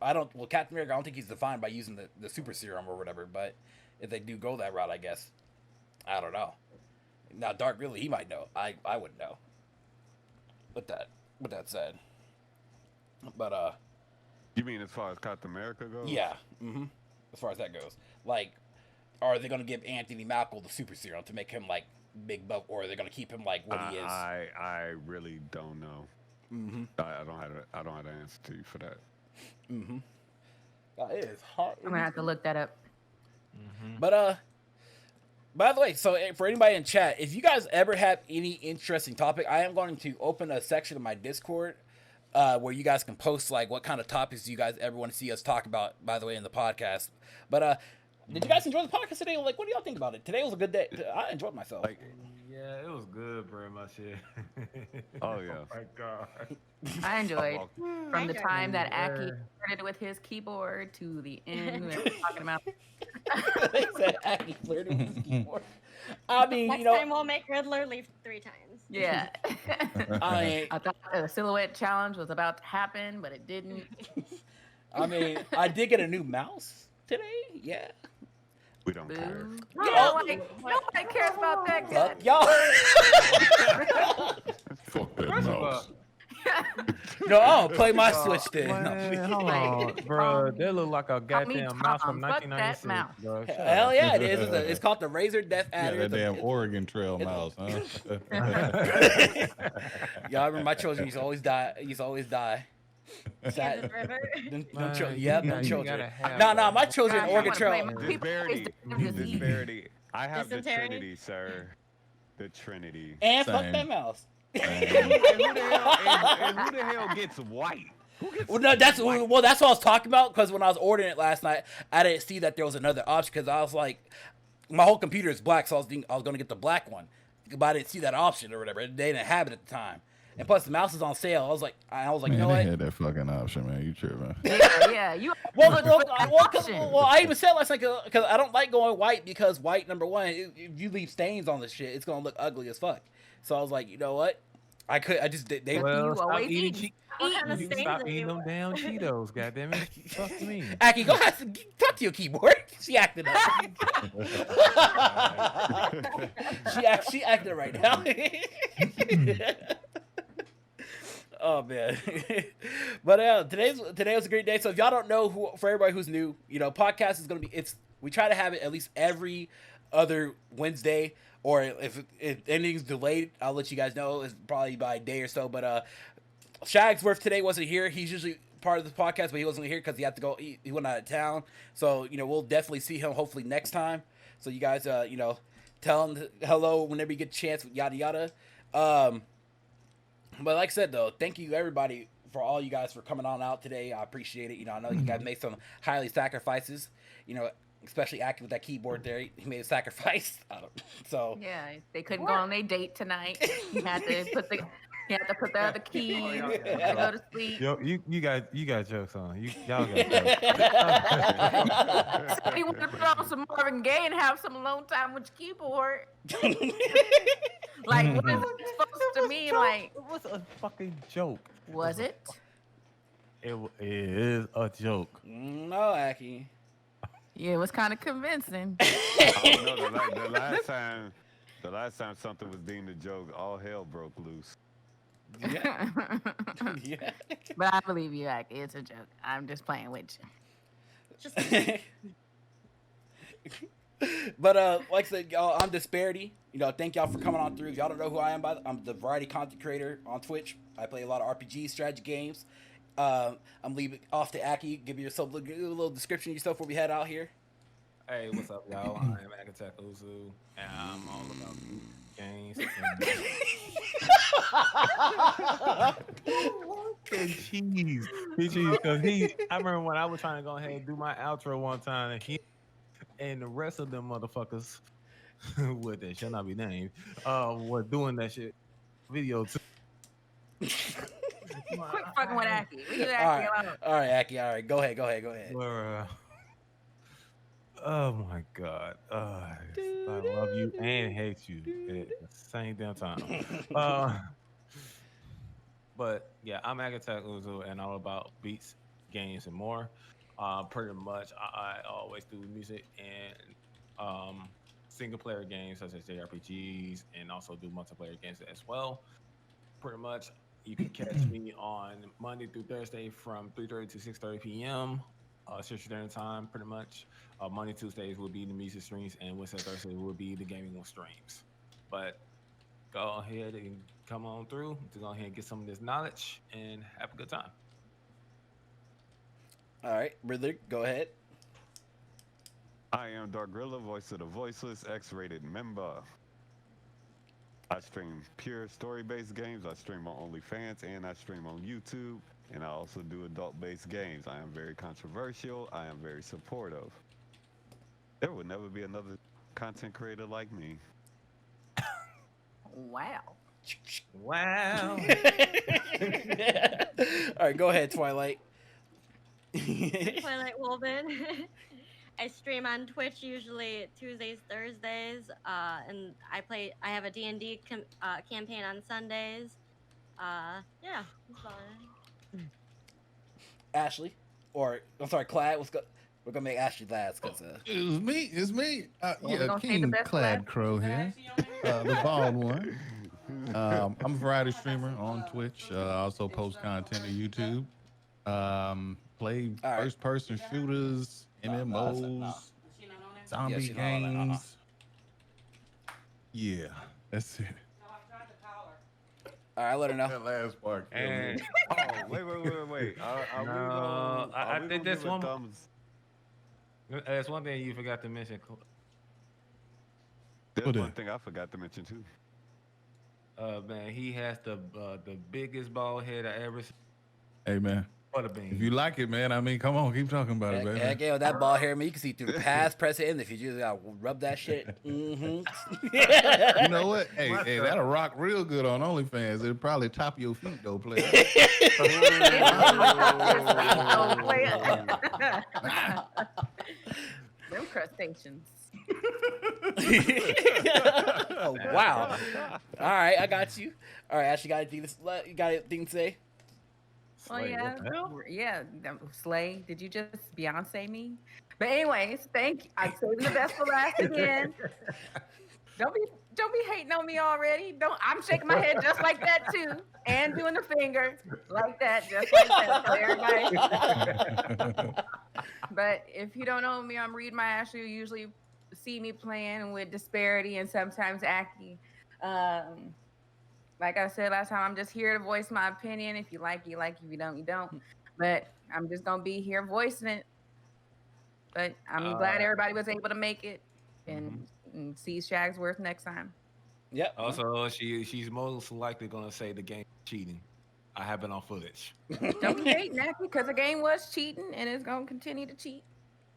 Captain America, I don't think he's defined by using the super serum or whatever. But if they do go that route, I guess, I don't know. Now, Dark, really, he might know. I wouldn't know. With that said, but You mean as far as Captain America goes? yeah, as far as that goes, like, are they going to give Anthony Mackie the super serum to make him like big buff, or are they going to keep him like what he is? I really don't know. I don't have the answer to you for that. That is hard. I'm gonna have to look that up. But by the way, so for anybody in chat, if you guys ever have any interesting topic, I am going to open a section of my Discord where you guys can post like what kind of topics you guys ever want to see us talk about, by the way, in the podcast. But did you guys enjoy the podcast today? Like, what do y'all think about it? Today was a good day. I enjoyed myself. Yeah, it was good, very much. Yeah. Oh yeah. Oh my god. I enjoyed from I the enjoyed time that it. Aki started with his keyboard to the end we were talking about. They said Aki flirted with his keyboard. I mean, Next time we'll make Riddler leave 3 times. Yeah. I mean, I thought the silhouette challenge was about to happen, but it didn't. I mean, I did get a new mouse today. Yeah. We don't care. Boo. Yeah. Nobody cares about that guy. Fuck y'all. Fuck that First of all, mouse. No, I'll play my Switch then. man, hold Like, on, bro. That look like a Call me goddamn mouse from Tom. Fuck that 1996, mouse. bro. Shut Hell up. yeah, it is. It's called the Razer Death Yeah, Adder. that damn Oregon Trail mouse, huh? Y'all remember my children used to always die. Kansas River. Them Man, children. you Yep, gotta- them you children. gotta have No, that. my children Gosh, I Oregon wanna Trail. play People Disbearity. taste disease. Disbearity. I have the Dysentery? Trinity, sir. The Trinity. And fuck Same. that mouse. And who the hell gets white? Who gets Well, no, that's white? what I was talking about, because when I was ordering it last night, I didn't see that there was another option, because I was like, my whole computer is black, so I was going to get the black one, but I didn't see that option or whatever. They didn't have it at the time, and plus the mouse is on sale. I was like, you Man, know they what? had that fucking option, man. You tripping? Yeah, you. Well, I even said last night, because I don't like going white, because white, number one, if you leave stains on the shit, it's gonna look ugly as fuck. So I was like, you know what? I could. I just they. Well, You stop always eating eat. What kind of You stains stop are eating you? them damn Cheetos, goddammit. Fuck me. Aki, go ahead. Talk to your keyboard. She acting up. she acting right now. Oh man, but today was a great day. So if y'all don't know, for everybody who's new, podcast is gonna be we try to have it at least every other Wednesday, or if anything's delayed, I'll let you guys know. It's probably by a day or so. But Shagsworth today wasn't here. He's usually part of the podcast, but he wasn't here because he had to go. He went out of town. So we'll definitely see him hopefully next time. So you guys, tell him hello whenever you get a chance. Yada yada. But like I said, though, thank you everybody for all you guys for coming on out today. I appreciate it. I know you guys made some highly sacrifices. Especially Aki with that keyboard there. He made a sacrifice. So Yeah, they couldn't go on their date tonight. You had to put the other keys to go to sleep. Yo, you got jokes on. Y'all got jokes. So you want to put on some Marvin Gaye and have some alone time with your keyboard. Like, what is it supposed to mean? Like, It was a fucking joke. was it? It is a joke. no, Aki. Yeah, it was kind of convincing. I don't know. The last time something was deemed a joke, all hell broke loose. Yeah. Yeah. But I believe you, Aki. It's a joke. I'm just playing with you. Just But like I said, y'all, I'm Disbearity. Thank y'all for coming on through. If y'all don't know who I am, I'm the variety content creator on Twitch. I play a lot of RPG strategy games. I'm leaving off to Aki. Give yourself a little description of yourself before we head out here. Hey, what's up, y'all? I am Akitak Uzu, and I'm all about games. And cheese, because I remember when I was trying to go ahead and do my outro one time, and he and the rest of them motherfuckers, what that shall not be named, were doing that shit video too. Quit fucking with Aki. Leave Aki alone. All right, Aki. All right, go ahead. Were, oh my god, I love you and hate you at the same damn time. But yeah, I'm Akitak Uzu, and all about beats, games, and more. Pretty much, I always do music and single player games such as JRPGs, and also do multiplayer games as well. Pretty much, you can catch me on Monday through Thursday from 3:30 to 6:30 p.m. Central Standard Time. Pretty much, Monday, Tuesdays will be the music streams, and Wednesday, Thursday will be the gaming streams. But go ahead and come on through to go ahead and get some of this knowledge and have a good time. All right, Riddler, go ahead. I am Dark Gorilla, voice of the voiceless, X-rated member. I stream pure story-based games. I stream on OnlyFans, and I stream on YouTube. And I also do adult-based games. I am very controversial. I am very supportive. There will never be another content creator like me. Wow. Wow. All right, go ahead, Twilight. Twilight Wolven. I stream on Twitch usually Tuesdays, Thursdays, and I have a D&D campaign on Sundays. Yeah, that's about it. Ashley, or I'm sorry, Clad. We're gonna make Ashley last because It's me. Well, we're Yeah, gonna save the King best for Clad last. Crowe here, the bald one. I'm a variety streamer on Twitch. I also post content on YouTube. Play All right. first-person shooters, MMOs, zombie Yeah, she's not on that, games. Yeah, that's it. all right, let her know. That last part. And Oh, wait. Are No, I we think gonna that's give a one- thumbs? there's one thing you forgot to mention. There's What one is? thing I forgot to mention too. Man, he has the biggest bald head I ever seen. Hey, man. Butterbean. If you like it, man, I mean, come on, keep talking about it, baby. Again, with that bald hair, man, you can see through the past, present, and the future. You just gotta rub that shit. Mm-hmm. You know what? Hey, that'll rock real good on OnlyFans. It'll probably top your feet, though, player. Them crustaceans. Oh, wow. All right, I got you. All right, Ashley, you got anything to say? Well, Slay, yeah, what yeah. Slay, did you just Beyonce me? But anyways, thank you. I'm saving the best for last again. Don't be hating on me already. I'm shaking my head just like that too, and doing the finger like that, just like that. So everybody. But if you don't know me, I'm Reed My Ashley. You usually see me playing with Disbearity and sometimes Aki. Like I said last time, I'm just here to voice my opinion. If you like, you like. If you don't, you don't. But I'm just gonna be here voicing it. But I'm glad everybody was able to make it and see Shagsworth next time. Yep. Also, she's most likely gonna say the game cheating. I have it on footage. Don't be hating Aki because the game was cheating and it's gonna continue to cheat.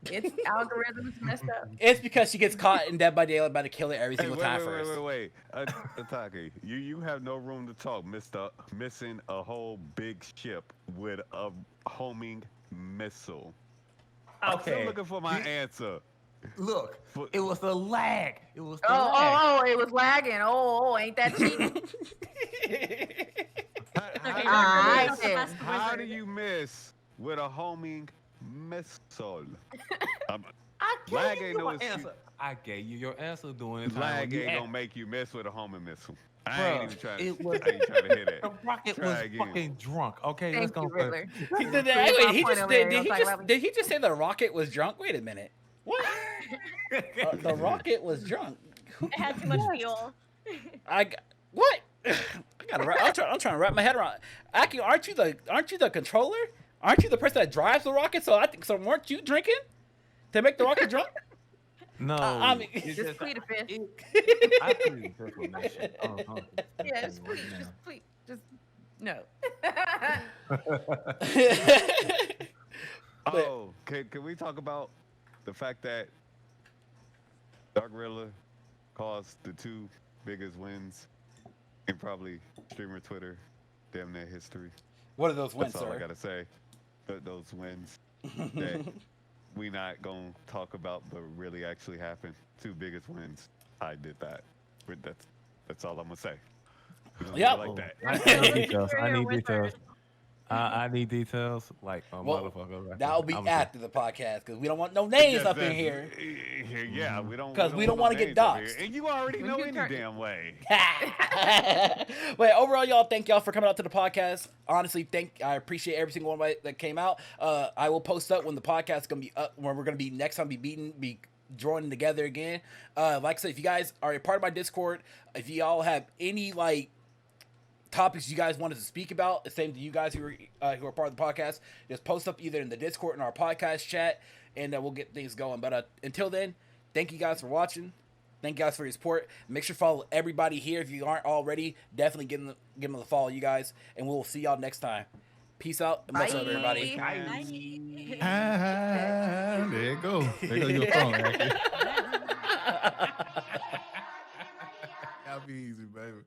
Its algorithms messed up. It's because she gets caught in Dead by Daylight by the killer every single time first. Wait. Atake, you have no room to talk, Mister. Missing a whole big ship with a homing missile. I'm still looking for my answer. Look, it was the lag. It was the Oh, it was lagging. Oh, ain't that cheating? How do you miss with a homing missile? I gave you your answer. I gave you your answer doing it. Lag ain't gonna make you miss with a homing missile. I Bruh, ain't even trying to. it was- I ain't trying to hit it. The rocket Try was again. fucking drunk. Okay, let's Thank go. you, Riddler. Did he just say the rocket was drunk? Wait a minute. What? The rocket was drunk. It had too much fuel. What? I'm trying to wrap my head around. Aki, aren't you the controller? Aren't you the person that drives the rocket? So weren't you drinking to make the rocket drunk? No, I mean, it's Just plead a fifth. I plead the fifth on that shit. Yeah, just please. Just no. Oh, can we talk about the fact that Dark Riddler caused the two biggest wins in probably streamer Twitter damn near history? What are those wins, That's all sir? I gotta say. Those wins that we not gonna talk about, but really actually happened. Two biggest wins. I did that. That's all I'm gonna say. Yep. Like that. I need details. I need details like a motherfucker. Right That'll be I'm after the podcast because we don't want no names up in here. Yeah, we don't. 'Cause we don't wanna get names up here. doxxed. And you already know any damn way. But overall, y'all, thank y'all for coming out to the podcast. Honestly, I appreciate every single one that came out. I will post up when the podcast is gonna be up, when we're gonna be next time be joining together again. Like I said, if you guys are a part of my Discord, if y'all have any topics you guys wanted to speak about, the same to you guys who are part of the podcast, just post up either in the Discord or in our podcast chat, and we'll get things going. But until then, thank you guys for watching. Thank you guys for your support. Make sure to follow everybody here if you aren't already. Definitely give them a follow, you guys, and we'll see y'all next time. Peace out and much love, everybody. Bye. There you go. There goes your phone, actually. That'll be easy, baby.